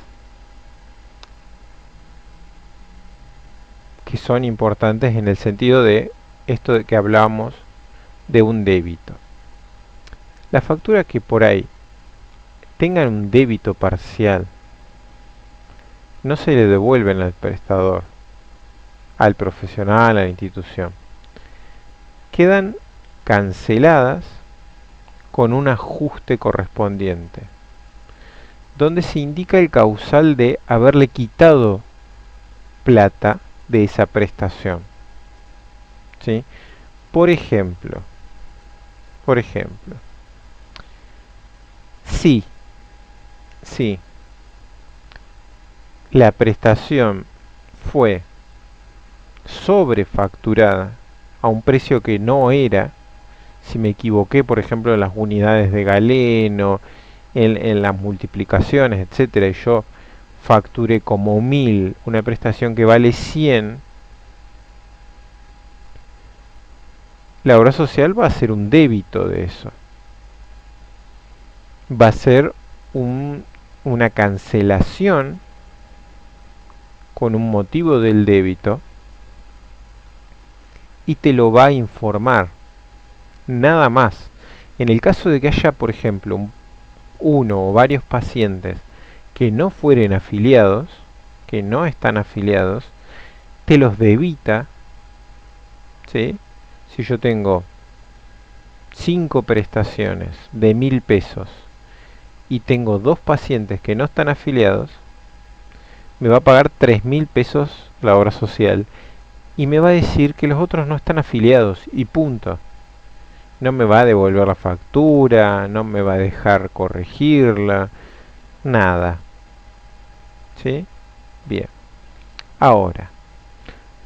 que son importantes en el sentido de esto de que hablamos de un débito. La factura que por ahí tengan un débito parcial no se le devuelven al prestador, al profesional, a la institución. Quedan canceladas con un ajuste correspondiente, donde se indica el causal de haberle quitado plata de esa prestación. ¿Sí? Por ejemplo, si, si la prestación fue sobrefacturada a un precio que no era, si me equivoqué, por ejemplo, en las unidades de galeno, en las multiplicaciones, etcétera, y yo facturé como 1000 una prestación que vale 100, la obra social va a ser un débito de eso. Va a ser una cancelación con un motivo del débito y te lo va a informar. Nada más. En el caso de que haya, por ejemplo, uno o varios pacientes que no fueren afiliados, que no están afiliados, te los debita, ¿sí? Si yo tengo 5 prestaciones de 1000 pesos y tengo 2 pacientes que no están afiliados, me va a pagar 3000 pesos la obra social y me va a decir que los otros no están afiliados y punto. No me va a devolver la factura, no me va a dejar corregirla, nada. ¿Sí? Bien. Ahora,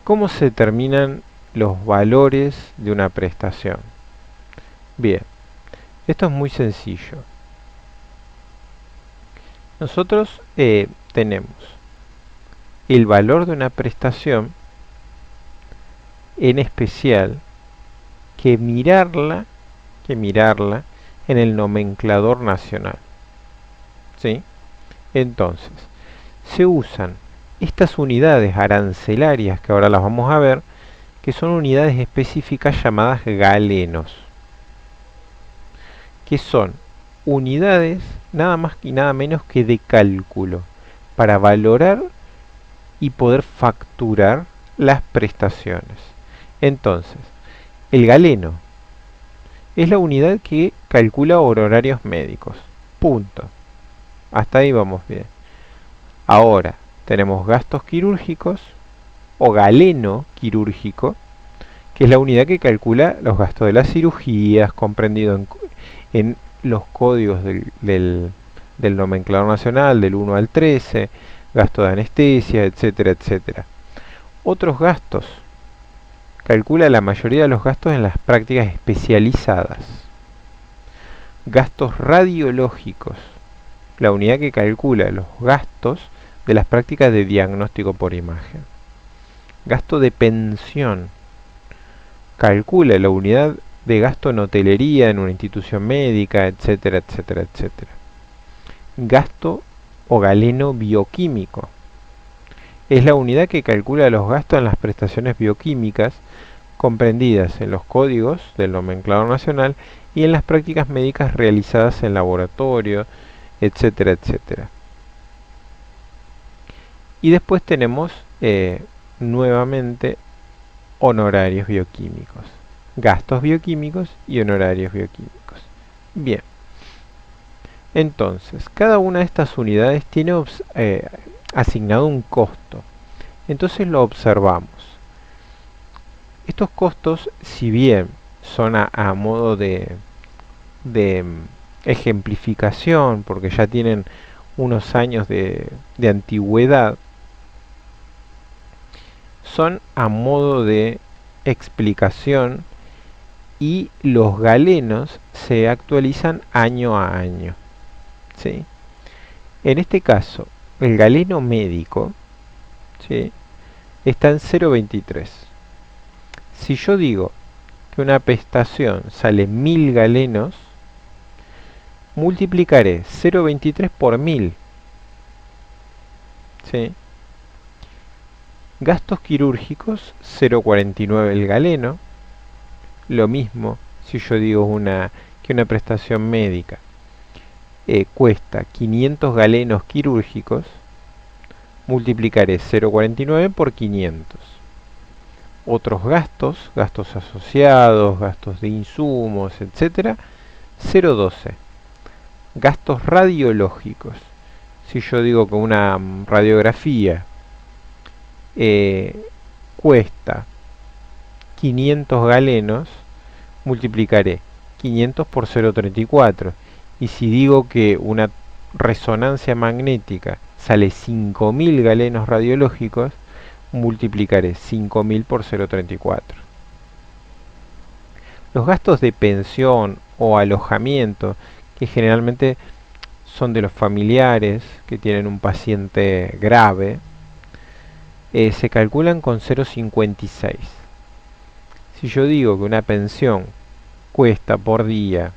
¿cómo se determinan los valores de una prestación? Bien, esto es muy sencillo. Nosotros tenemos el valor de una prestación, en especial que mirarla en el nomenclador nacional. ¿Sí? Entonces, se usan estas unidades arancelarias, que ahora las vamos a ver, que son unidades específicas llamadas galenos, que son unidades nada más y nada menos que de cálculo, para valorar y poder facturar las prestaciones. Entonces, el galeno es la unidad que calcula honorarios médicos. Punto. Hasta ahí vamos bien. Ahora, tenemos gastos quirúrgicos o galeno quirúrgico, que es la unidad que calcula los gastos de las cirugías, comprendido en los códigos del nomenclador nacional, del 1 al 13, gasto de anestesia, etcétera, etcétera. Otros gastos. Calcula la mayoría de los gastos en las prácticas especializadas. Gastos radiológicos. La unidad que calcula los gastos de las prácticas de diagnóstico por imagen. Gasto de pensión. Calcula la unidad de gasto en hotelería en una institución médica, etcétera, etcétera, etcétera. Gasto o galeno bioquímico. Es la unidad que calcula los gastos en las prestaciones bioquímicas comprendidas en los códigos del nomenclador nacional y en las prácticas médicas realizadas en laboratorio, etcétera, etcétera. Y después tenemos nuevamente honorarios bioquímicos, gastos bioquímicos y honorarios bioquímicos. Bien, entonces cada una de estas unidades tiene asignado un costo. Entonces lo observamos. Estos costos, si bien son a modo de ejemplificación, porque ya tienen unos años de antigüedad, son a modo de explicación y los galenos se actualizan año a año. ¿Sí? En este caso, el galeno médico, ¿sí?, está en 0,23. Si yo digo que una prestación sale 1000 galenos, multiplicaré 0,23 por 1000. ¿Sí? Gastos quirúrgicos, 0,49 el galeno. Lo mismo si yo digo que una prestación médica cuesta 500 galenos quirúrgicos, multiplicaré 0,49 por 500. Otros gastos, gastos asociados, gastos de insumos, etcétera, 0,12. Gastos radiológicos. Si yo digo que una radiografía cuesta 500 galenos, multiplicaré 500 por 0,34. Y si digo que una resonancia magnética sale 5.000 galenos radiológicos, multiplicaré 5.000 por 0,34. Los gastos de pensión o alojamiento, que generalmente son de los familiares que tienen un paciente grave, se calculan con 0,56. Si yo digo que una pensión cuesta por día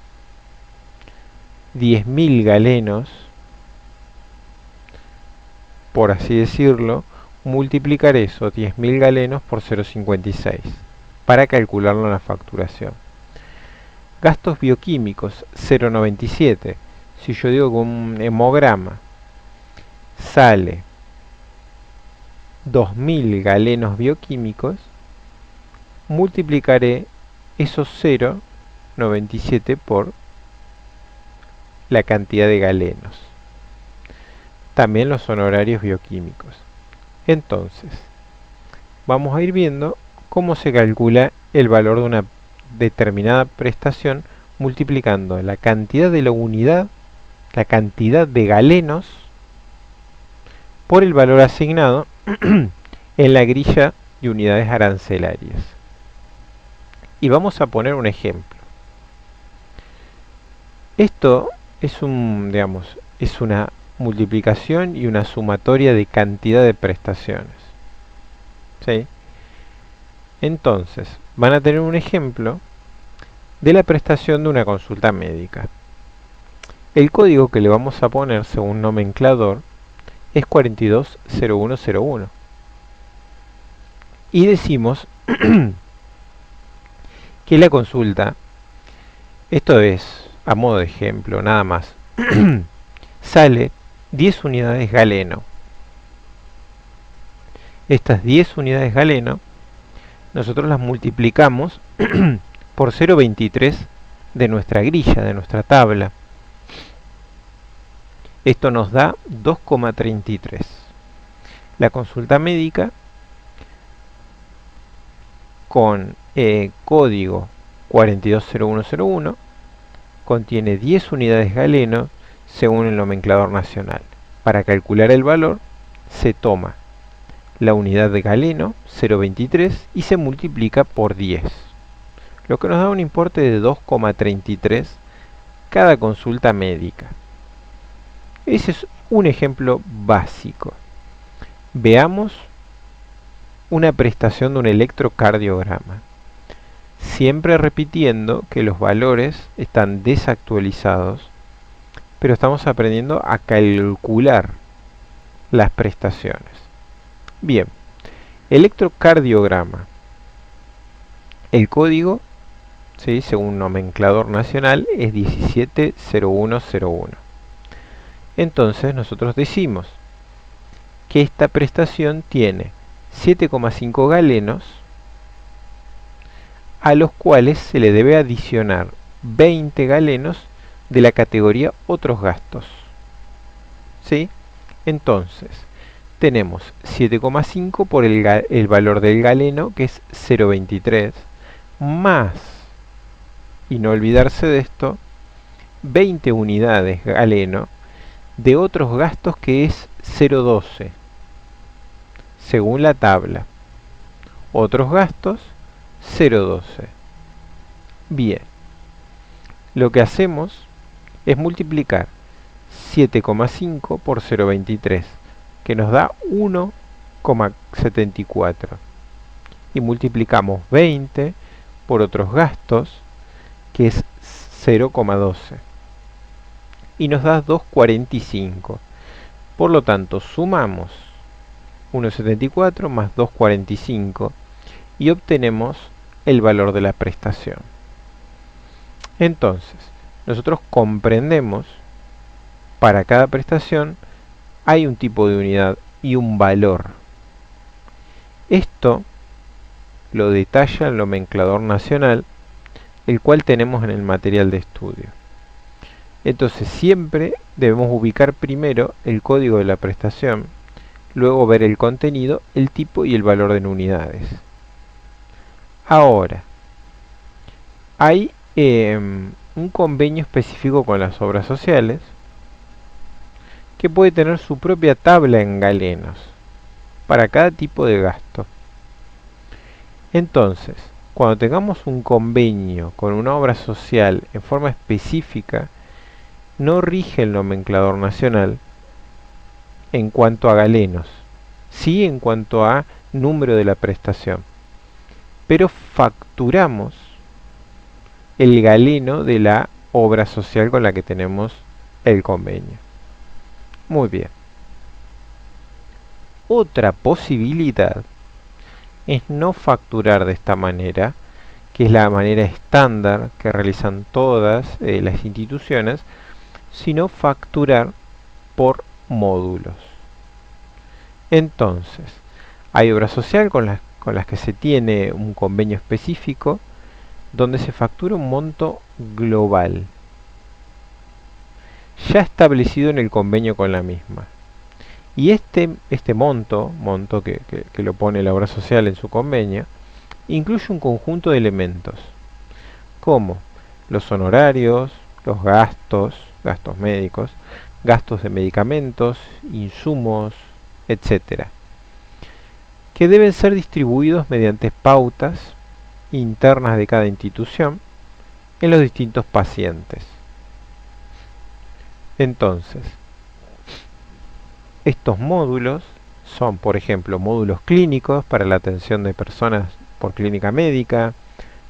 10.000 galenos, por así decirlo, multiplicar eso, 10.000 galenos, por 0,56 para calcularlo en la facturación. Gastos bioquímicos, 0,97. Si yo digo que un hemograma sale 2.000 galenos bioquímicos, multiplicaré esos 0,97 por la cantidad de galenos. También los honorarios bioquímicos. Entonces, vamos a ir viendo cómo se calcula el valor de una determinada prestación multiplicando la cantidad de la unidad, la cantidad de galenos, por el valor asignado en la grilla de unidades arancelarias. Y vamos a poner un ejemplo. Esto es una multiplicación y una sumatoria de cantidad de prestaciones. ¿Sí? Entonces, van a tener un ejemplo de la prestación de una consulta médica. El código que le vamos a poner según nomenclador es 420101. Y decimos que la consulta, esto es a modo de ejemplo, nada más, sale 10 unidades galeno. Estas 10 unidades galeno nosotros las multiplicamos por 0,23 de nuestra grilla, de nuestra tabla. Esto nos da 2,33. La consulta médica con código 420101 contiene 10 unidades galeno según el nomenclador nacional. Para calcular el valor se toma la unidad de galeno, 0,23, y se multiplica por 10, lo que nos da un importe de 2,33 cada consulta médica. Ese es un ejemplo básico. Veamos una prestación de un electrocardiograma, siempre repitiendo que los valores están desactualizados, pero estamos aprendiendo a calcular las prestaciones. Bien, electrocardiograma. El código, ¿sí?, según nomenclador nacional, es 170101. Entonces nosotros decimos que esta prestación tiene 7,5 galenos, a los cuales se le debe adicionar 20 galenos de la categoría otros gastos. ¿Sí? Entonces, tenemos 7,5 por el valor del galeno, que es 0,23, más, y no olvidarse de esto, 20 unidades galeno de otros gastos, que es 0,12, según la tabla. Otros gastos, 0,12. Bien, lo que hacemos es multiplicar 7,5 por 0,23, que nos da 1,74, y multiplicamos 20 por otros gastos, que es 0,12, y nos da 2,45. Por lo tanto, sumamos 1,74 más 2,45 y obtenemos el valor de la prestación. Entonces, nosotros comprendemos, para cada prestación hay un tipo de unidad y un valor. Esto lo detalla el nomenclador nacional, el cual tenemos en el material de estudio. Entonces siempre debemos ubicar primero el código de la prestación, luego ver el contenido, el tipo y el valor en unidades. Ahora, hay un convenio específico con las obras sociales que puede tener su propia tabla en galenos para cada tipo de gasto. Entonces, cuando tengamos un convenio con una obra social en forma específica, no rige el nomenclador nacional en cuanto a galenos, sí en cuanto a número de la prestación, pero facturamos el galeno de la obra social con la que tenemos el convenio. Muy bien. Otra posibilidad es no facturar de esta manera, que es la manera estándar que realizan todas las instituciones, sino facturar por módulos. Entonces, hay obra social con las que se tiene un convenio específico, donde se factura un monto global, ya establecido en el convenio con la misma. Y este monto que lo pone la obra social en su convenio, incluye un conjunto de elementos, como los honorarios, los gastos médicos, gastos de medicamentos, insumos, etcétera, que deben ser distribuidos mediante pautas internas de cada institución en los distintos pacientes. Entonces, estos módulos son, por ejemplo, módulos clínicos para la atención de personas por clínica médica,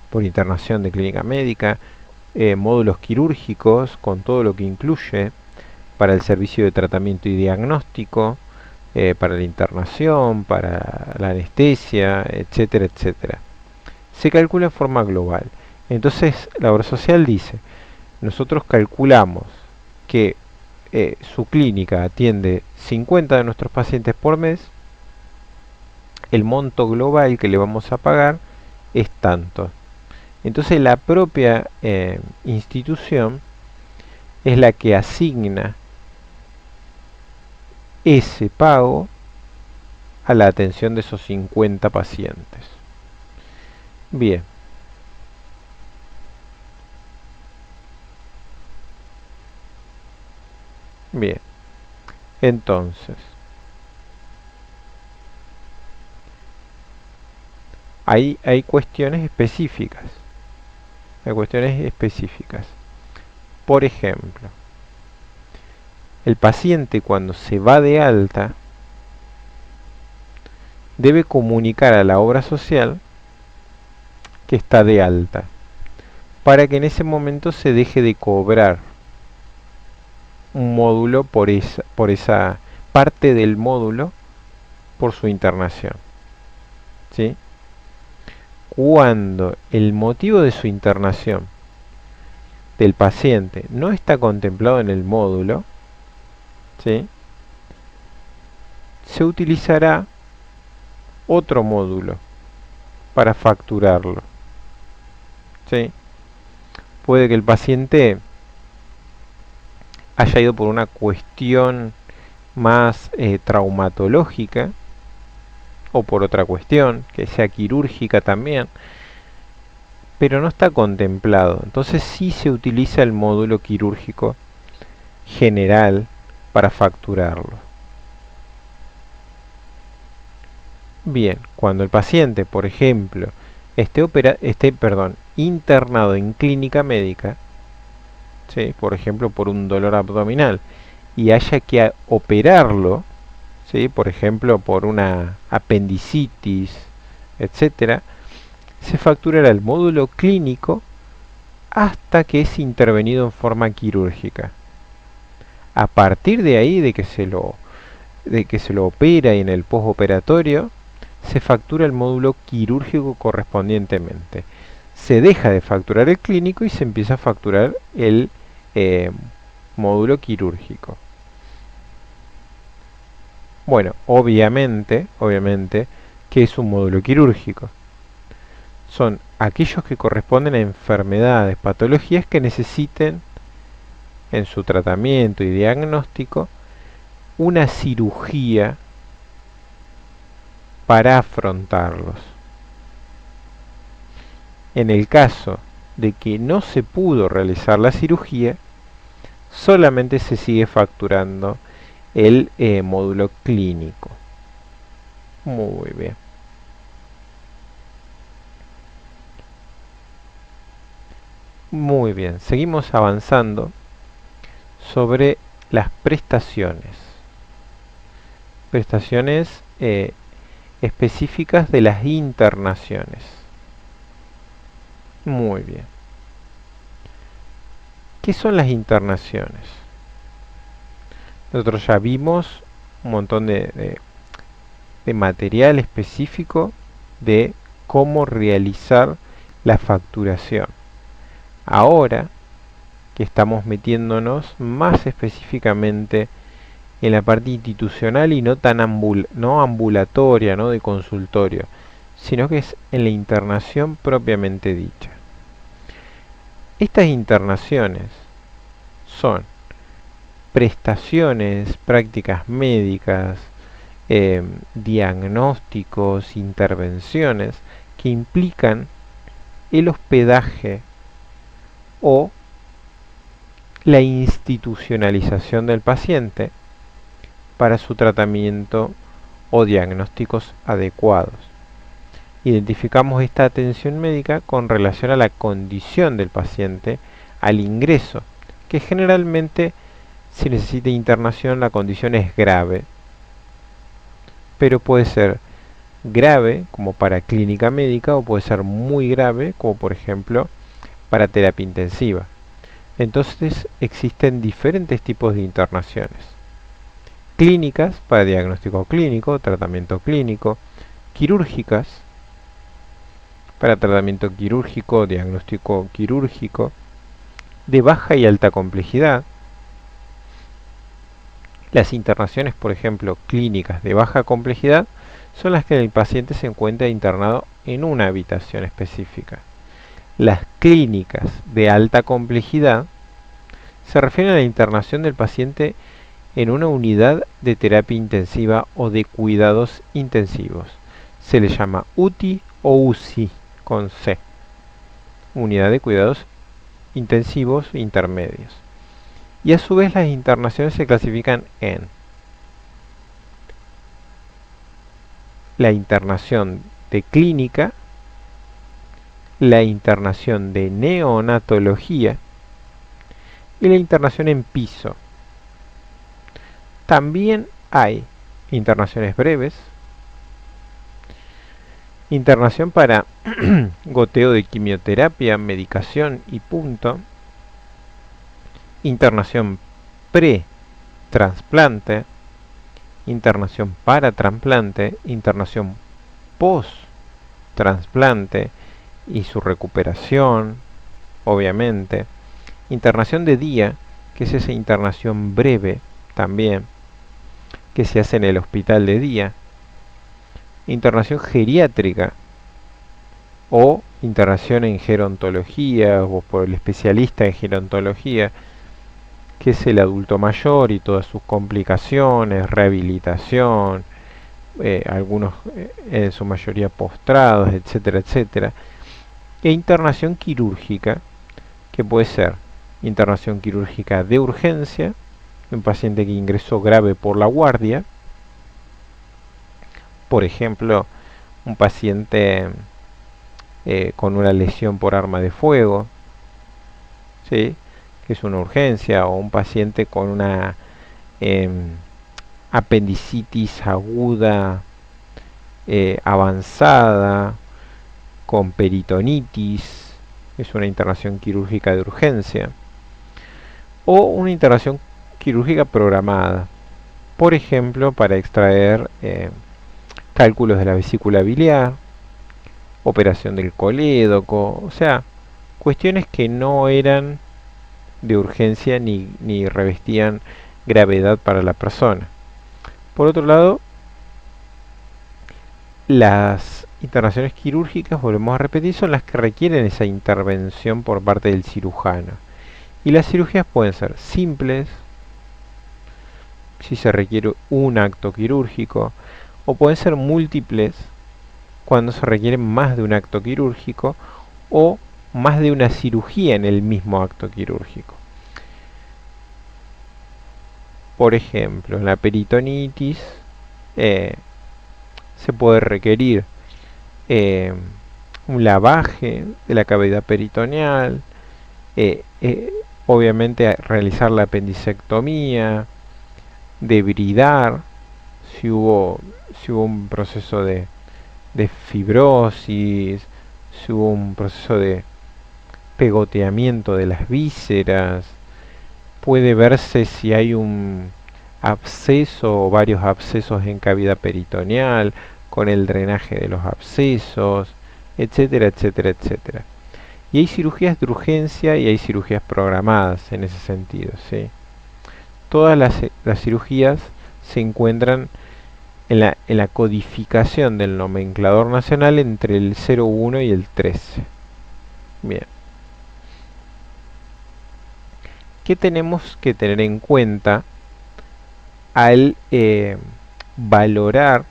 por internación de clínica médica, módulos quirúrgicos con todo lo que incluye para el servicio de tratamiento y diagnóstico, para la internación, para la anestesia, etcétera, etcétera. Se calcula en forma global. Entonces, la obra social dice, nosotros calculamos que su clínica atiende 50 de nuestros pacientes por mes, el monto global que le vamos a pagar es tanto. Entonces la propia institución es la que asigna ese pago a la atención de esos 50 pacientes. Bien. Bien. Entonces, hay cuestiones específicas. Hay cuestiones específicas. Por ejemplo, el paciente cuando se va de alta debe comunicar a la obra social que está de alta, para que en ese momento se deje de cobrar un módulo por esa parte del módulo por su internación. ¿Sí? Cuando el motivo de su internación del paciente no está contemplado en el módulo, ¿sí?, se utilizará otro módulo para facturarlo. ¿Sí? Puede que el paciente haya ido por una cuestión más traumatológica, o por otra cuestión, que sea quirúrgica también, pero no está contemplado. Entonces sí se utiliza el módulo quirúrgico general para facturarlo. Bien, cuando el paciente, por ejemplo, esté internado en clínica médica, ¿sí?, por ejemplo por un dolor abdominal, y haya que operarlo, ¿sí?, por ejemplo por una apendicitis, etcétera, se facturará el módulo clínico hasta que es intervenido en forma quirúrgica. A partir de ahí, de que se lo opera y en el postoperatorio, se factura el módulo quirúrgico correspondientemente. Se deja de facturar el clínico y se empieza a facturar el módulo quirúrgico. Bueno, obviamente, ¿qué es un módulo quirúrgico? Son aquellos que corresponden a enfermedades, patologías que necesiten en su tratamiento y diagnóstico una cirugía para afrontarlos. En el caso de que no se pudo realizar la cirugía, solamente se sigue facturando el módulo clínico. Muy bien. Muy bien, seguimos avanzando sobre las prestaciones. Prestaciones específicas de las internaciones. Muy bien. ¿Qué son las internaciones? Nosotros ya vimos un montón de material específico de cómo realizar la facturación. Ahora que estamos metiéndonos más específicamente en la parte institucional y no tan no ambulatoria, no de consultorio, sino que es en la internación propiamente dicha. Estas internaciones son prestaciones, prácticas médicas, diagnósticos, intervenciones que implican el hospedaje o la institucionalización del paciente para su tratamiento o diagnósticos adecuados. Identificamos esta atención médica con relación a la condición del paciente al ingreso, que generalmente si necesita internación la condición es grave, pero puede ser grave como para clínica médica o puede ser muy grave como por ejemplo para terapia intensiva. Entonces existen diferentes tipos de internaciones. Clínicas para diagnóstico clínico, tratamiento clínico, quirúrgicas para tratamiento quirúrgico, diagnóstico quirúrgico, de baja y alta complejidad. Las internaciones, por ejemplo, clínicas de baja complejidad, son las que el paciente se encuentra internado en una habitación específica. Las clínicas de alta complejidad se refieren a la internación del paciente en una unidad de terapia intensiva o de cuidados intensivos. Se le llama UTI o UCI con C, unidad de cuidados intensivos intermedios. Y a su vez las internaciones se clasifican en la internación de clínica, la internación de neonatología y la internación en piso. También hay internaciones breves, internación para goteo de quimioterapia, medicación y punto, internación pre-trasplante, internación para trasplante, internación post-trasplante y su recuperación, obviamente, internación de día, que es esa internación breve también, que se hace en el hospital de día, internación geriátrica o internación en gerontología o por el especialista en gerontología, que es el adulto mayor y todas sus complicaciones, rehabilitación, algunos en su mayoría postrados, etcétera, etcétera, e internación quirúrgica, que puede ser internación quirúrgica de urgencia, un paciente que ingresó grave por la guardia, por ejemplo, un paciente con una lesión por arma de fuego, ¿sí?, que es una urgencia, o un paciente con una apendicitis aguda avanzada, con peritonitis, es una internación quirúrgica de urgencia, o una internación quirúrgica programada, por ejemplo, para extraer cálculos de la vesícula biliar, operación del colédoco, o sea, cuestiones que no eran de urgencia ni revestían gravedad para la persona. Por otro lado, las internaciones quirúrgicas, volvemos a repetir, son las que requieren esa intervención por parte del cirujano. Y las cirugías pueden ser simples, si se requiere un acto quirúrgico, o pueden ser múltiples, cuando se requiere más de un acto quirúrgico, o más de una cirugía en el mismo acto quirúrgico. Por ejemplo, en la peritonitis se puede requerir eh, un lavaje de la cavidad peritoneal, eh, eh, obviamente realizar la apendicectomía, debridar si hubo un proceso de fibrosis, si hubo un proceso de pegoteamiento de las vísceras, puede verse si hay un absceso o varios abscesos en cavidad peritoneal, con el drenaje de los abscesos, etcétera, etcétera, etcétera. Y hay cirugías de urgencia y hay cirugías programadas en ese sentido, ¿sí? Todas las cirugías se encuentran en la codificación del nomenclador nacional entre el 01 y el 13. Bien. ¿Qué tenemos que tener en cuenta al valorar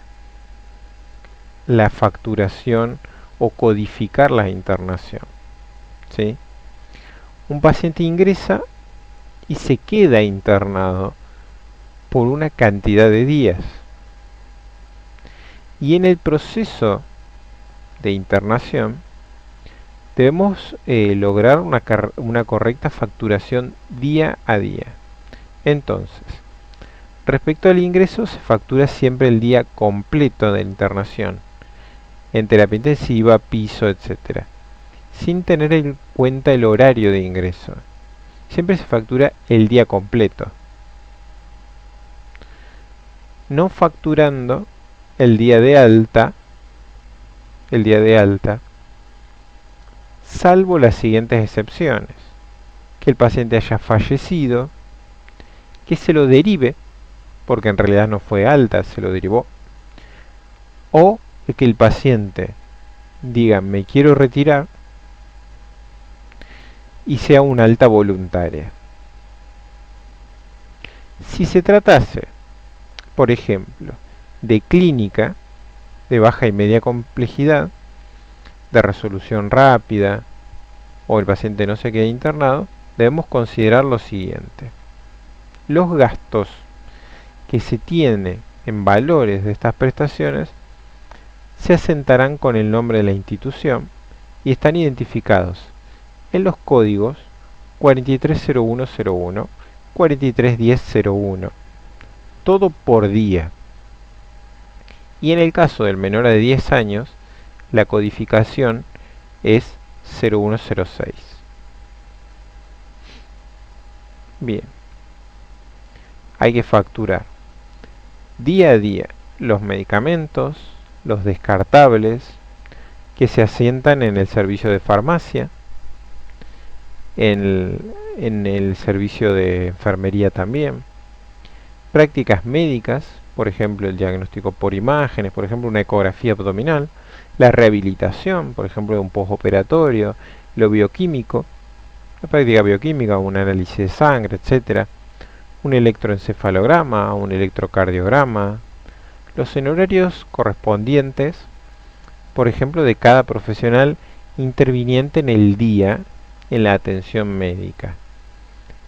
la facturación o codificar la internación? ¿Sí? Un paciente ingresa y se queda internado por una cantidad de días. Y en el proceso de internación debemos lograr una correcta facturación día a día. Entonces, respecto al ingreso, se factura siempre el día completo de internación, en terapia intensiva, piso, etc., sin tener en cuenta el horario de ingreso. Siempre se factura el día completo, no facturando el día de alta, salvo las siguientes excepciones: que el paciente haya fallecido, que se lo derive, porque en realidad no fue alta, se lo derivó, o que el paciente diga me quiero retirar y sea una alta voluntaria. Si se tratase, por ejemplo, de clínica de baja y media complejidad, de resolución rápida, o el paciente no se queda internado, debemos considerar lo siguiente: los gastos que se tiene en valores de estas prestaciones se asentarán con el nombre de la institución y están identificados en los códigos 430101, 431001, todo por día. Y en el caso del menor de 10 años, la codificación es 0106. Bien, hay que facturar día a día los medicamentos, los descartables, que se asientan en el servicio de farmacia, en el servicio de enfermería también, prácticas médicas, por ejemplo el diagnóstico por imágenes, por ejemplo una ecografía abdominal, la rehabilitación, por ejemplo de un postoperatorio, lo bioquímico, la práctica bioquímica, un análisis de sangre, etcétera, un electroencefalograma, un electrocardiograma, los honorarios correspondientes, por ejemplo, de cada profesional interviniente en el día en la atención médica.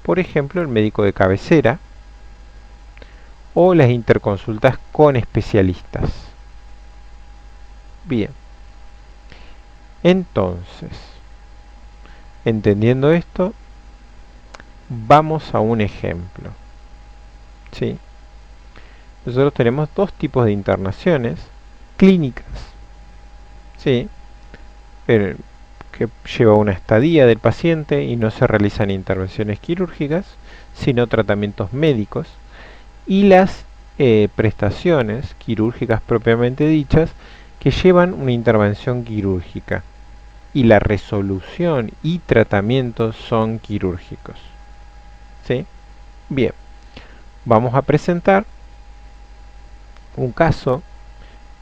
Por ejemplo, el médico de cabecera o las interconsultas con especialistas. Bien. Entonces, entendiendo esto, vamos a un ejemplo. ¿Sí? Nosotros tenemos dos tipos de internaciones clínicas, ¿sí? que lleva una estadía del paciente y no se realizan intervenciones quirúrgicas, sino tratamientos médicos, y las prestaciones quirúrgicas propiamente dichas, que llevan una intervención quirúrgica y la resolución y tratamiento son quirúrgicos. ¿Sí? Bien, vamos a presentar un caso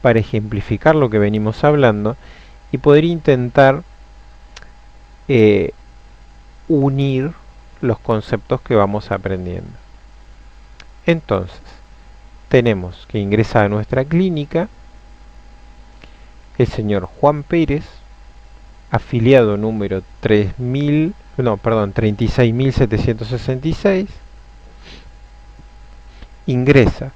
para ejemplificar lo que venimos hablando y poder intentar eh, unir los conceptos que vamos aprendiendo. Entonces, tenemos que ingresa a nuestra clínica el señor Juan Pérez, afiliado número 36.766, ingresa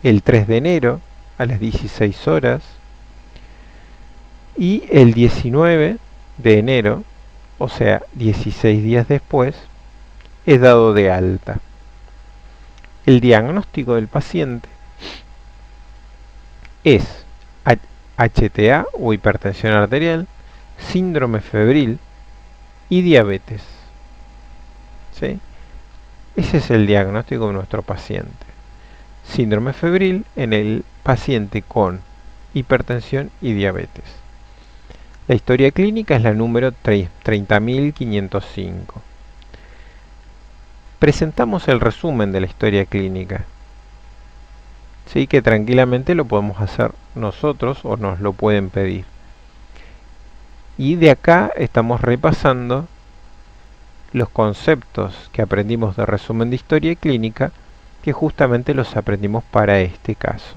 el 3 de enero a las 16 horas y el 19 de enero, o sea, 16 días después, es dado de alta. El diagnóstico del paciente es HTA o hipertensión arterial, síndrome febril y diabetes. ¿Sí? Ese es el diagnóstico de nuestro paciente. Síndrome febril en el paciente con hipertensión y diabetes. La historia clínica es la número 30.505. Presentamos el resumen de la historia clínica. Sí, que tranquilamente lo podemos hacer nosotros o nos lo pueden pedir. Y de acá estamos repasando los conceptos que aprendimos de resumen de historia clínica, que justamente los aprendimos para este caso.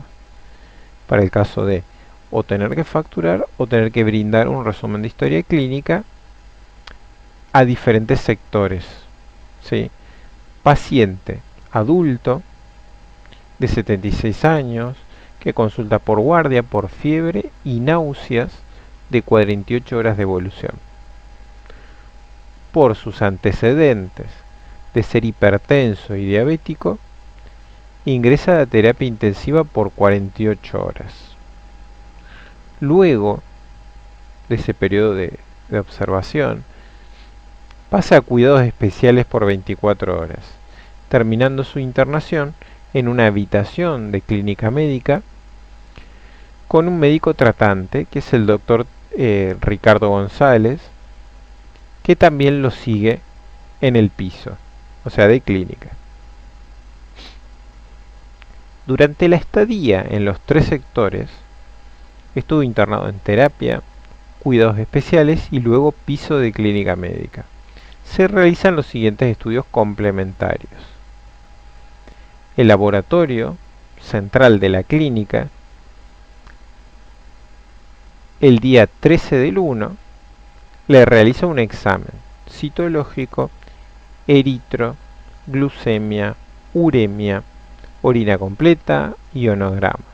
Para el caso de o tener que facturar o tener que brindar un resumen de historia clínica a diferentes sectores. ¿Sí? Paciente adulto de 76 años que consulta por guardia, por fiebre y náuseas de 48 horas de evolución. Por sus antecedentes de ser hipertenso y diabético, ingresa a terapia intensiva por 48 horas. Luego de ese periodo de observación, pasa a cuidados especiales por 24 horas, terminando su internación en una habitación de clínica médica con un médico tratante, que es el doctor Ricardo González, que también lo sigue en el piso, o sea, de clínica. Durante la estadía en los 3 sectores, estuvo internado en terapia, cuidados especiales y luego piso de clínica médica. Se realizan los siguientes estudios complementarios. El laboratorio central de la clínica, el día 13 del 1, le realiza un examen citológico, eritro, glucemia, uremia, orina completa, ionograma.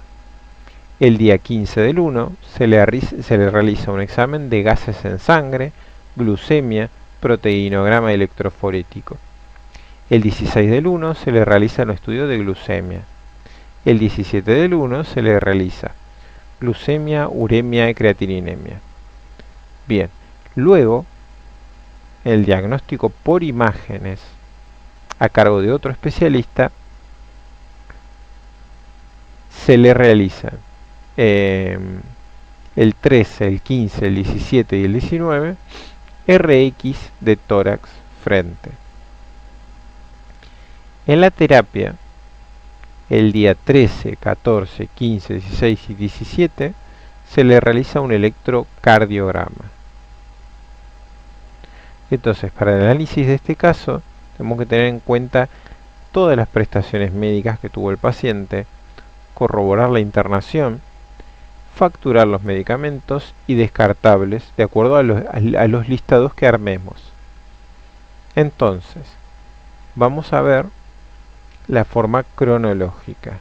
El día 15 del 1 se le realiza un examen de gases en sangre, glucemia, proteinograma electroforético. El 16 del 1 se le realiza un estudio de glucemia. El 17 del 1 se le realiza glucemia, uremia y creatininemia. Bien, luego el diagnóstico por imágenes a cargo de otro especialista se le realiza el 13, el 15, el 17 y el 19 RX de tórax frente. En la terapia, el día 13, 14, 15, 16 y 17 se le realiza un electrocardiograma. Entonces, para el análisis de este caso, tenemos que tener en cuenta todas las prestaciones médicas que tuvo el paciente, corroborar la internación, facturar los medicamentos y descartables de acuerdo a los listados que armemos. Entonces, vamos a ver la forma cronológica.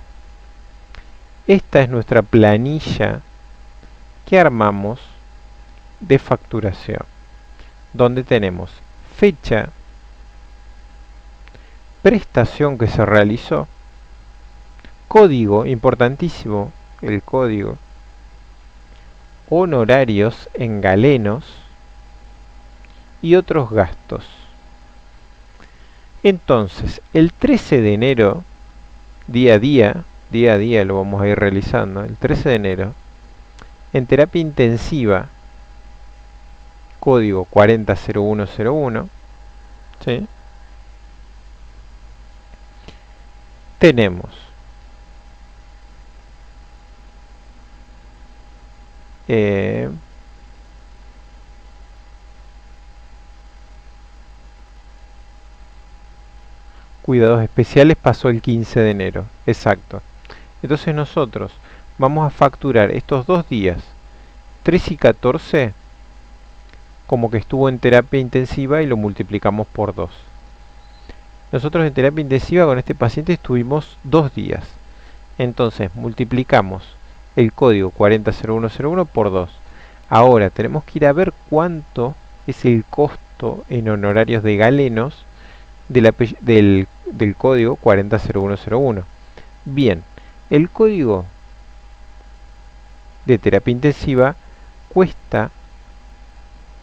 Esta es nuestra planilla que armamos de facturación, donde tenemos fecha, prestación que se realizó, código, importantísimo el código, honorarios en galenos y otros gastos. Entonces, el 13 de enero, día a día lo vamos a ir realizando, el 13 de enero, en terapia intensiva, código 400101, ¿sí? Tenemos eh, cuidados especiales pasó el 15 de enero, exacto. Entonces nosotros vamos a facturar estos 2 días, 3 y 14, como que estuvo en terapia intensiva y lo multiplicamos por 2. Nosotros en terapia intensiva con este paciente estuvimos 2 días. Entonces multiplicamos el código 400101 por 2. Ahora tenemos que ir a ver cuánto es el costo en honorarios de galenos del código 400101. Bien, el código de terapia intensiva cuesta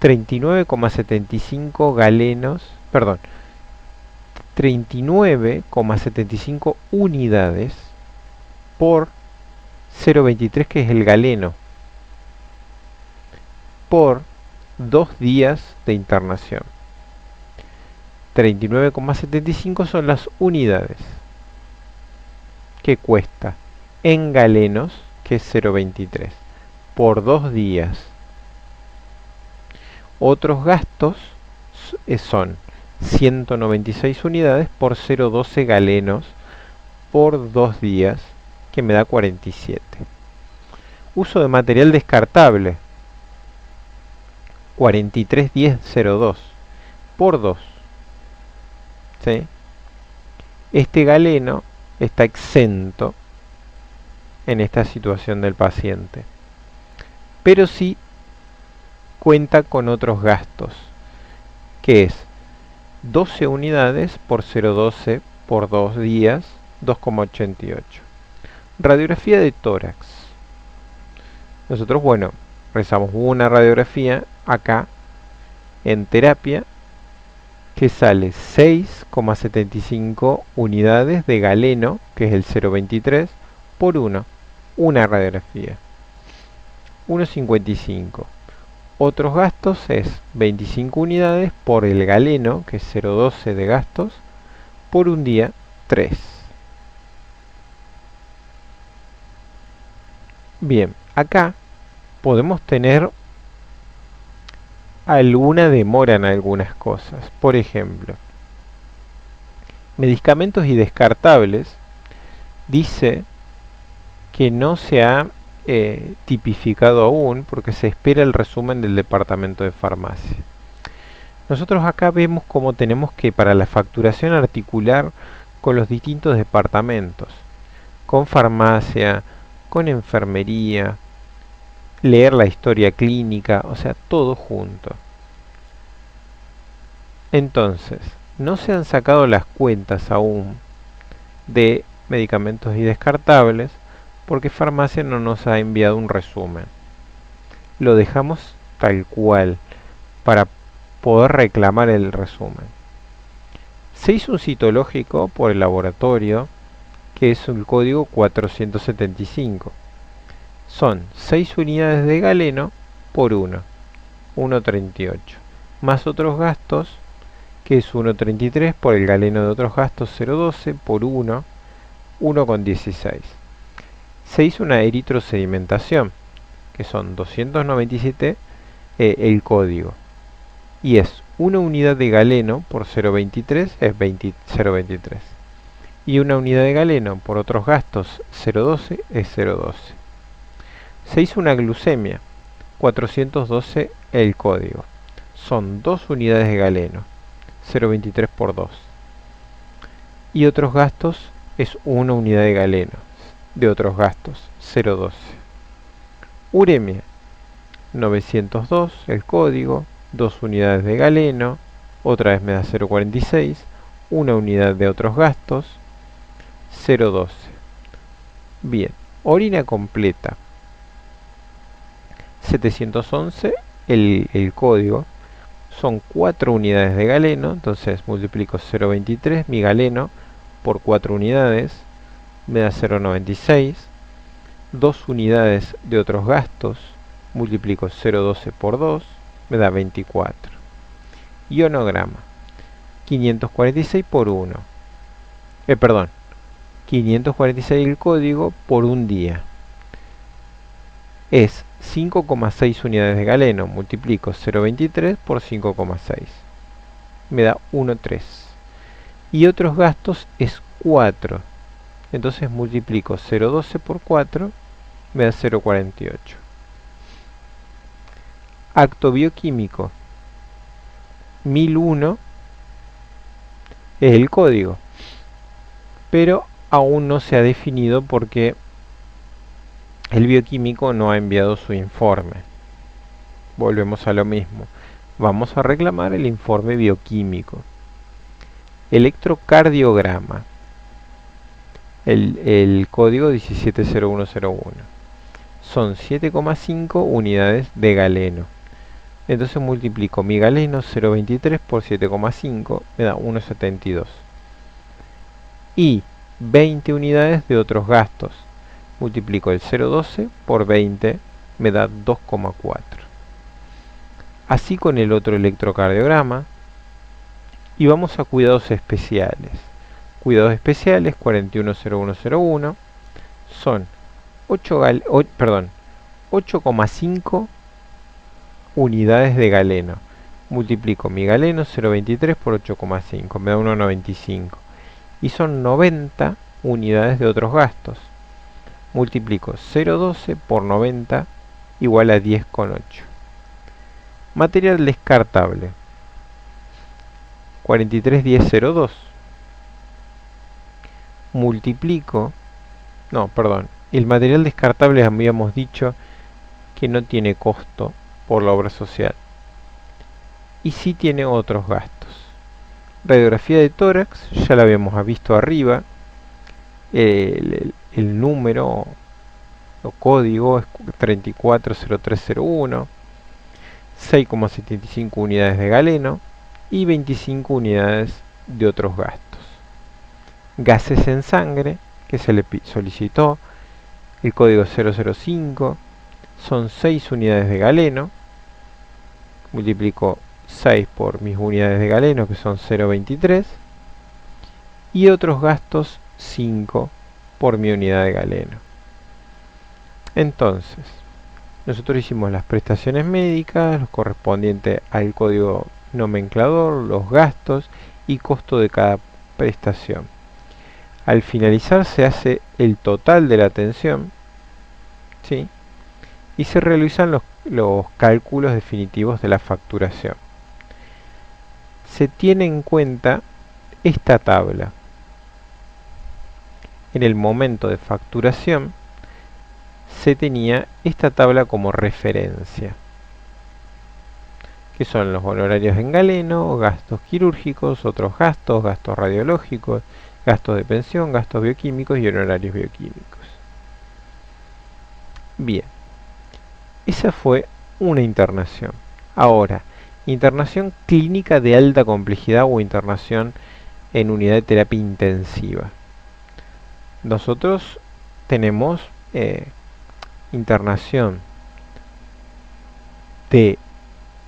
39,75 galenos, perdón, 39,75 unidades por 0,23, que es el galeno, por 2 días de internación. 39,75 son las unidades que cuesta en galenos, que es 0,23, por 2 días. Otros gastos son 196 unidades por 0,12 galenos por 2 días, que me da 47. Uso de material descartable, 43,10,02 por 2. ¿Sí? Este galeno está exento en esta situación del paciente, pero sí cuenta con otros gastos, que es 12 unidades por 0,12 por 2 días, 2,88. Radiografía de tórax. Nosotros, bueno, realizamos una radiografía acá en terapia que sale 6,75 unidades de galeno, que es el 0,23, por 1. Una radiografía. 1,55. Otros gastos es 25 unidades por el galeno, que es 0,12 de gastos, por un día, 3. Bien, acá podemos tener alguna demora en algunas cosas. Por ejemplo, medicamentos y descartables dice que no se ha tipificado aún porque se espera el resumen del departamento de farmacia. Nosotros acá vemos cómo tenemos que, para la facturación, articular con los distintos departamentos, con farmacia, con enfermería, leer la historia clínica, o sea, todo junto. Entonces, no se han sacado las cuentas aún de medicamentos y descartables porque farmacia no nos ha enviado un resumen. Lo dejamos tal cual para poder reclamar el resumen. Se hizo un citológico por el laboratorio, que es el código 475. Son 6 unidades de galeno por 1, 1,38, más otros gastos, que es 1,33 por el galeno de otros gastos, 0,12 por 1, 1,16. Se hizo una eritrosedimentación, que son 297 el código, y es una unidad de galeno por 0,23 es 0,23, y una unidad de galeno por otros gastos 0,12 es 0,12. Se hizo una glucemia, 412 el código, son 2 unidades de galeno, 0,23 por 2, y otros gastos es una unidad de galeno de otros gastos, 0,12. Uremia, 902 el código, 2 unidades de galeno, otra vez me da 0,46, una unidad de otros gastos, 0,12. Bien, orina completa, 711 el código, son 4 unidades de galeno, entonces multiplico 0,23 mi galeno por 4 unidades, me da 0,96, 2 unidades de otros gastos, multiplico 0,12 por 2, me da 24. Ionograma, 546 por 1, perdón, 546 el código por un día. es 5,6 unidades de galeno. Multiplico 0,23 por 5,6. Me da 1,3. Y otros gastos es 4. Entonces multiplico 0,12 por 4, me da 0,48. Acto bioquímico 1001 es el código, pero aún no se ha definido porque el bioquímico no ha enviado su informe. Volvemos a lo mismo. Vamos a reclamar el informe bioquímico. Electrocardiograma. El código 170101. Son 7,5 unidades de galeno. Entonces multiplico mi galeno 0,23 por 7,5, me da 1,72. Y 20 unidades de otros gastos. Multiplico el 0,12 por 20, me da 2,4. Así con el otro electrocardiograma. Y vamos a cuidados especiales. Cuidados especiales 410101 son 8,5 unidades de galeno. Multiplico mi galeno 0,23 por 8,5, me da 1,95. Y son 90 unidades de otros gastos. Multiplico 0,12 por 90 igual a 10,8. Material descartable 43,10,02. Multiplico, el material descartable habíamos dicho que no tiene costo por la obra social y sí tiene otros gastos. Radiografía de tórax, ya la habíamos visto arriba. El número o código es 340301, 6,75 unidades de galeno y 25 unidades de otros gastos. Gases en sangre, que se le solicitó, el código 005, son 6 unidades de galeno. Multiplico 6 por mis unidades de galeno, que son 0,23. Y otros gastos 5 por mi unidad de galeno. Entonces, nosotros hicimos las prestaciones médicas, los correspondientes al código nomenclador, los gastos y costo de cada prestación. Al finalizar se hace el total de la atención, ¿sí? Y se realizan los cálculos definitivos de la facturación. Se tiene en cuenta esta tabla. En el momento de facturación se tenía esta tabla como referencia, que son los honorarios en galeno, gastos quirúrgicos, otros gastos, gastos radiológicos, gastos de pensión, gastos bioquímicos y honorarios bioquímicos. Bien, esa fue una internación. Ahora, internación clínica de alta complejidad o internación en unidad de terapia intensiva. Nosotros tenemos internación de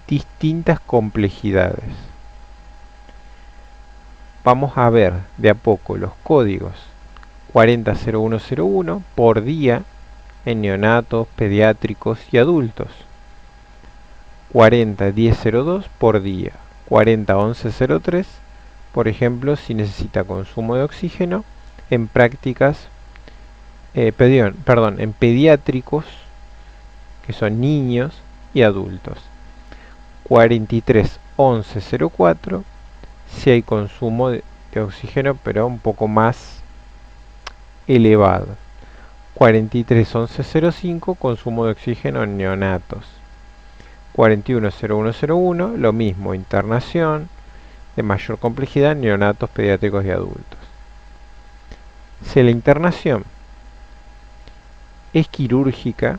distintas complejidades. Vamos a ver de a poco los códigos 400101 por día en neonatos, pediátricos y adultos. 401002 por día. 401103, por ejemplo, si necesita consumo de oxígeno en prácticas, en pediátricos, que son niños y adultos. 431104 si hay consumo de oxígeno, pero un poco más elevado. 431105 consumo de oxígeno en neonatos. 410101 lo mismo, internación de mayor complejidad en neonatos, pediátricos y adultos. Si la internación es quirúrgica,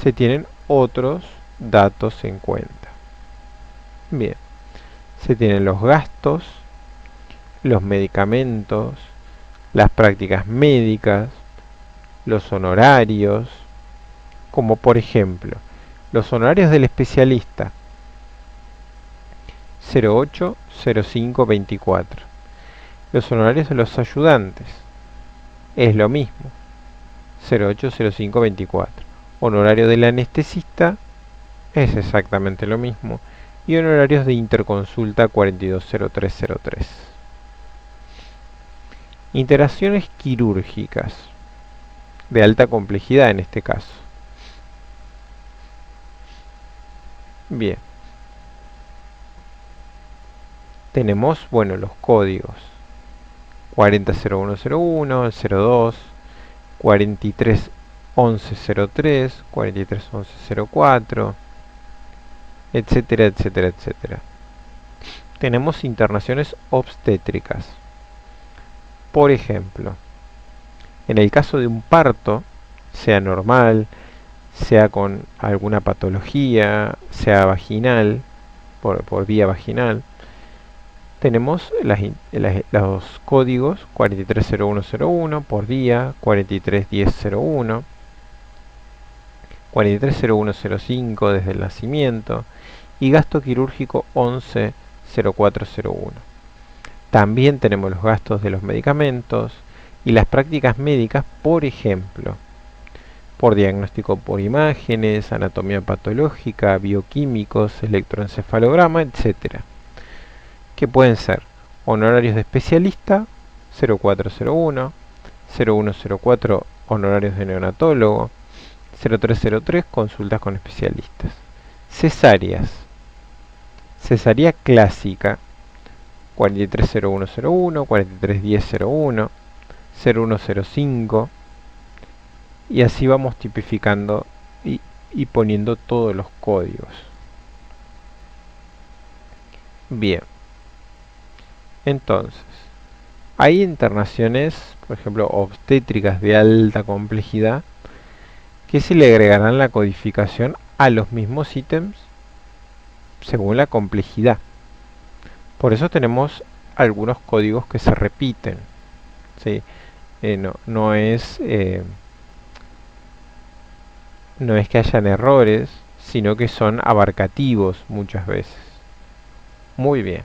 se tienen otros datos en cuenta. Bien, se tienen los gastos, los medicamentos, las prácticas médicas, los honorarios, como por ejemplo, los honorarios del especialista 080524. Los honorarios de los ayudantes es lo mismo, 080524. Honorario del anestesista es exactamente lo mismo. Y honorarios de interconsulta 420303. Interacciones quirúrgicas, de alta complejidad en este caso. Bien. Tenemos, bueno, los códigos. 400101, el 02, 431103, 431104, etcétera, etcétera, etcétera. Tenemos internaciones obstétricas. Por ejemplo, en el caso de un parto, sea normal, sea con alguna patología, sea vaginal, por vía vaginal, tenemos los códigos 430101 por día, 431001, 430105 desde el nacimiento y gasto quirúrgico 110401. También tenemos los gastos de los medicamentos y las prácticas médicas, por ejemplo, por diagnóstico por imágenes, anatomía patológica, bioquímicos, electroencefalograma, etc. Que pueden ser honorarios de especialista, 0401, 0104 honorarios de neonatólogo, 0303 consultas con especialistas. Cesáreas. Cesárea clásica, 430101, 431001, 0105, y así vamos tipificando y poniendo todos los códigos. Bien, entonces, hay internaciones, por ejemplo, obstétricas de alta complejidad, que se le agregarán la codificación a los mismos ítems según la complejidad. Por eso tenemos algunos códigos que se repiten, ¿sí? No es que hayan errores, sino que son abarcativos muchas veces. Muy bien.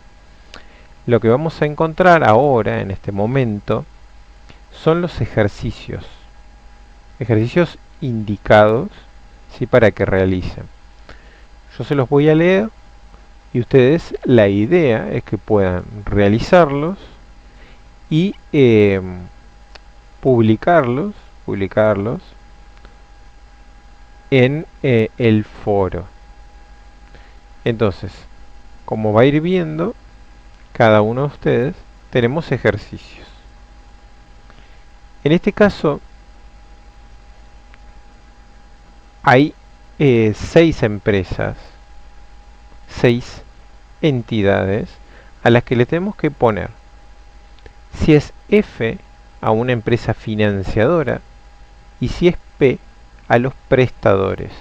Lo que vamos a encontrar ahora, en este momento, son los ejercicios. Ejercicios indicados, ¿sí?, para que realicen. Yo se los voy a leer y ustedes, la idea es que puedan realizarlos y publicarlos en el foro. Entonces, como va a ir viendo, cada uno de ustedes tenemos ejercicios. En este caso, hay 6 empresas, 6 entidades a las que le tenemos que poner, si es F, a una empresa financiadora, y si es P, a los prestadores.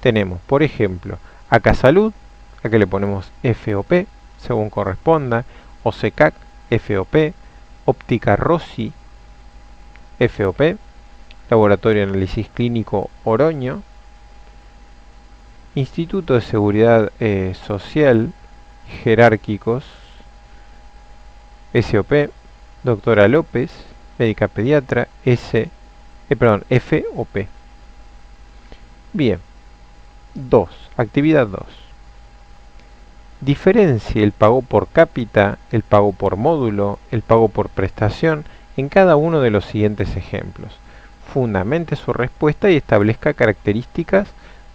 Tenemos, por ejemplo, Acasalud, a que le ponemos FOP, según corresponda, OSECAC, FOP, Óptica Rossi, FOP, Laboratorio de Análisis Clínico Oroño, Instituto de Seguridad Social Jerárquicos, SOP, Doctora López, Médica Pediatra, FOP. Bien. 2. Actividad 2. Diferencie el pago por cápita, el pago por módulo, el pago por prestación en cada uno de los siguientes ejemplos. Fundamente su respuesta y establezca características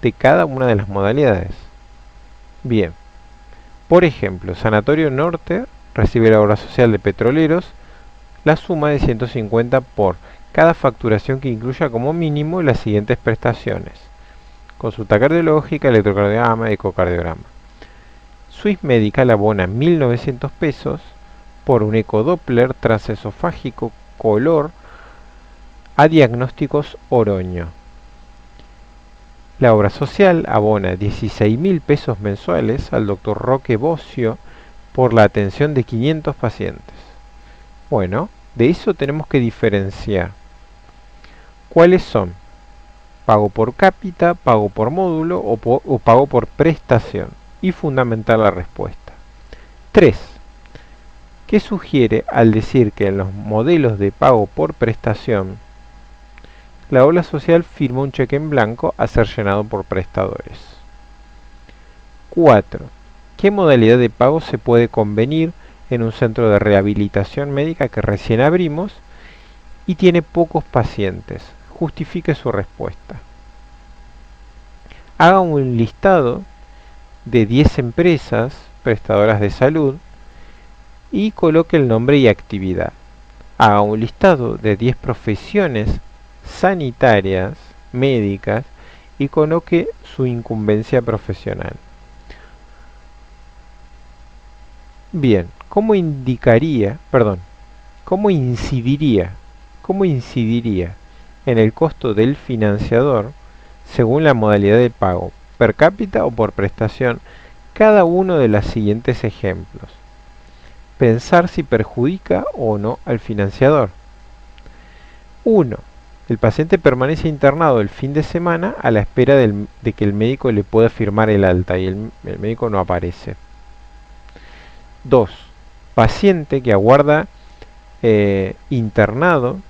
de cada una de las modalidades. Bien. Por ejemplo, Sanatorio Norte recibe la obra social de petroleros la suma de 150 por cada facturación que incluya como mínimo las siguientes prestaciones: consulta cardiológica, electrocardiograma, ecocardiograma. Swiss Medical abona 1.900 pesos por un ecodoppler transesofágico color a diagnósticos Oroño. La obra social abona 16.000 pesos mensuales al Dr. Roque Bocio por la atención de 500 pacientes. Bueno, de eso tenemos que diferenciar. ¿Cuáles son? Pago por cápita, pago por módulo o pago por prestación. Y fundamentar la respuesta. 3. ¿Qué sugiere al decir que en los modelos de pago por prestación La obra social firma un cheque en blanco a ser llenado por prestadores. 4. ¿Qué modalidad de pago se puede convenir en un centro de rehabilitación médica que recién abrimos y tiene pocos pacientes? Justifique su respuesta. Haga un listado de 10 empresas prestadoras de salud y coloque el nombre y actividad. Haga un listado de 10 profesiones sanitarias, médicas, y coloque su incumbencia profesional. Bien, ¿cómo incidiría en el costo del financiador según la modalidad de pago, per cápita o por prestación, cada uno de los siguientes ejemplos? Pensar si perjudica o no al financiador. 1. El paciente permanece internado el fin de semana a la espera de que el médico le pueda firmar el alta y el médico no aparece. 2. Paciente que aguarda internado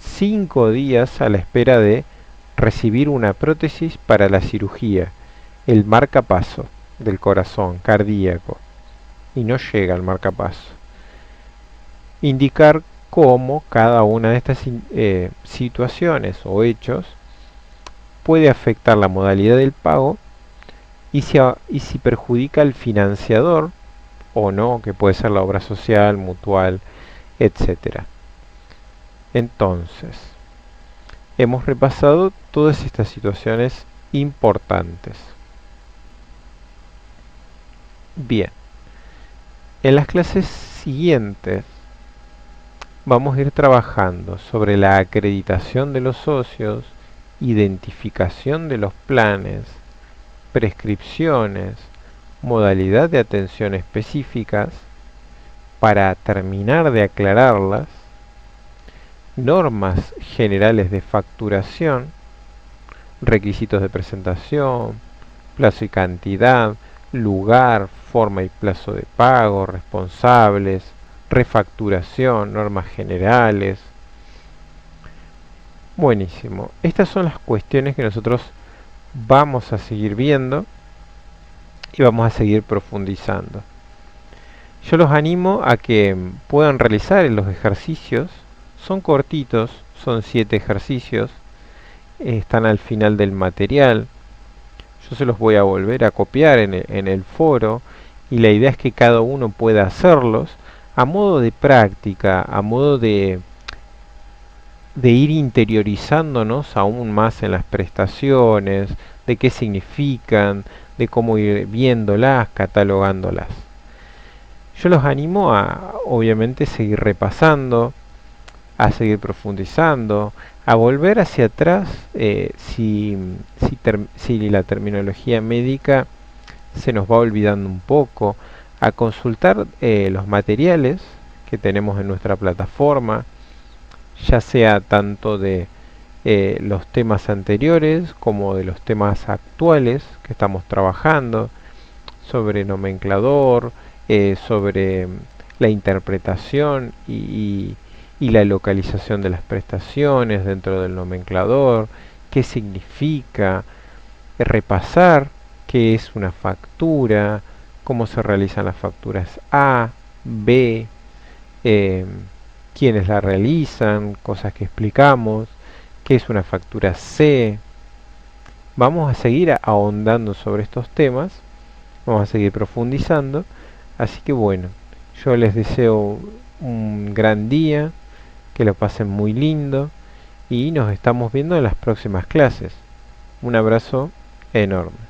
5 días a la espera de recibir una prótesis para la cirugía, el marcapaso del corazón cardíaco, y no llega al marcapaso. Indicar cómo cada una de estas situaciones o hechos puede afectar la modalidad del pago y si perjudica al financiador o no, que puede ser la obra social, mutual, etc. Entonces, hemos repasado todas estas situaciones importantes. Bien, en las clases siguientes vamos a ir trabajando sobre la acreditación de los socios, identificación de los planes, prescripciones, modalidad de atención específicas, para terminar de aclararlas, normas generales de facturación, requisitos de presentación, plazo y cantidad, lugar, forma y plazo de pago, responsables, refacturación, normas generales. Buenísimo. Estas son las cuestiones que nosotros vamos a seguir viendo y vamos a seguir profundizando. Yo los animo a que puedan realizar los ejercicios. Son cortitos, son 7 ejercicios, están al final del material. Yo se los voy a volver a copiar en el foro y la idea es que cada uno pueda hacerlos a modo de práctica, a modo de ir interiorizándonos aún más en las prestaciones, de qué significan, de cómo ir viéndolas, catalogándolas. Yo los animo a, obviamente, seguir repasando, a seguir profundizando, a volver hacia atrás si la terminología médica se nos va olvidando un poco, a consultar los materiales que tenemos en nuestra plataforma, ya sea tanto de los temas anteriores como de los temas actuales que estamos trabajando, sobre nomenclador, sobre la interpretación y la localización de las prestaciones dentro del nomenclador, qué significa, repasar qué es una factura, cómo se realizan las facturas A, B, quiénes la realizan, cosas que explicamos, qué es una factura C. Vamos a seguir ahondando sobre estos temas, vamos a seguir profundizando, así que bueno, yo les deseo un gran día, que lo pasen muy lindo y nos estamos viendo en las próximas clases. Un abrazo enorme.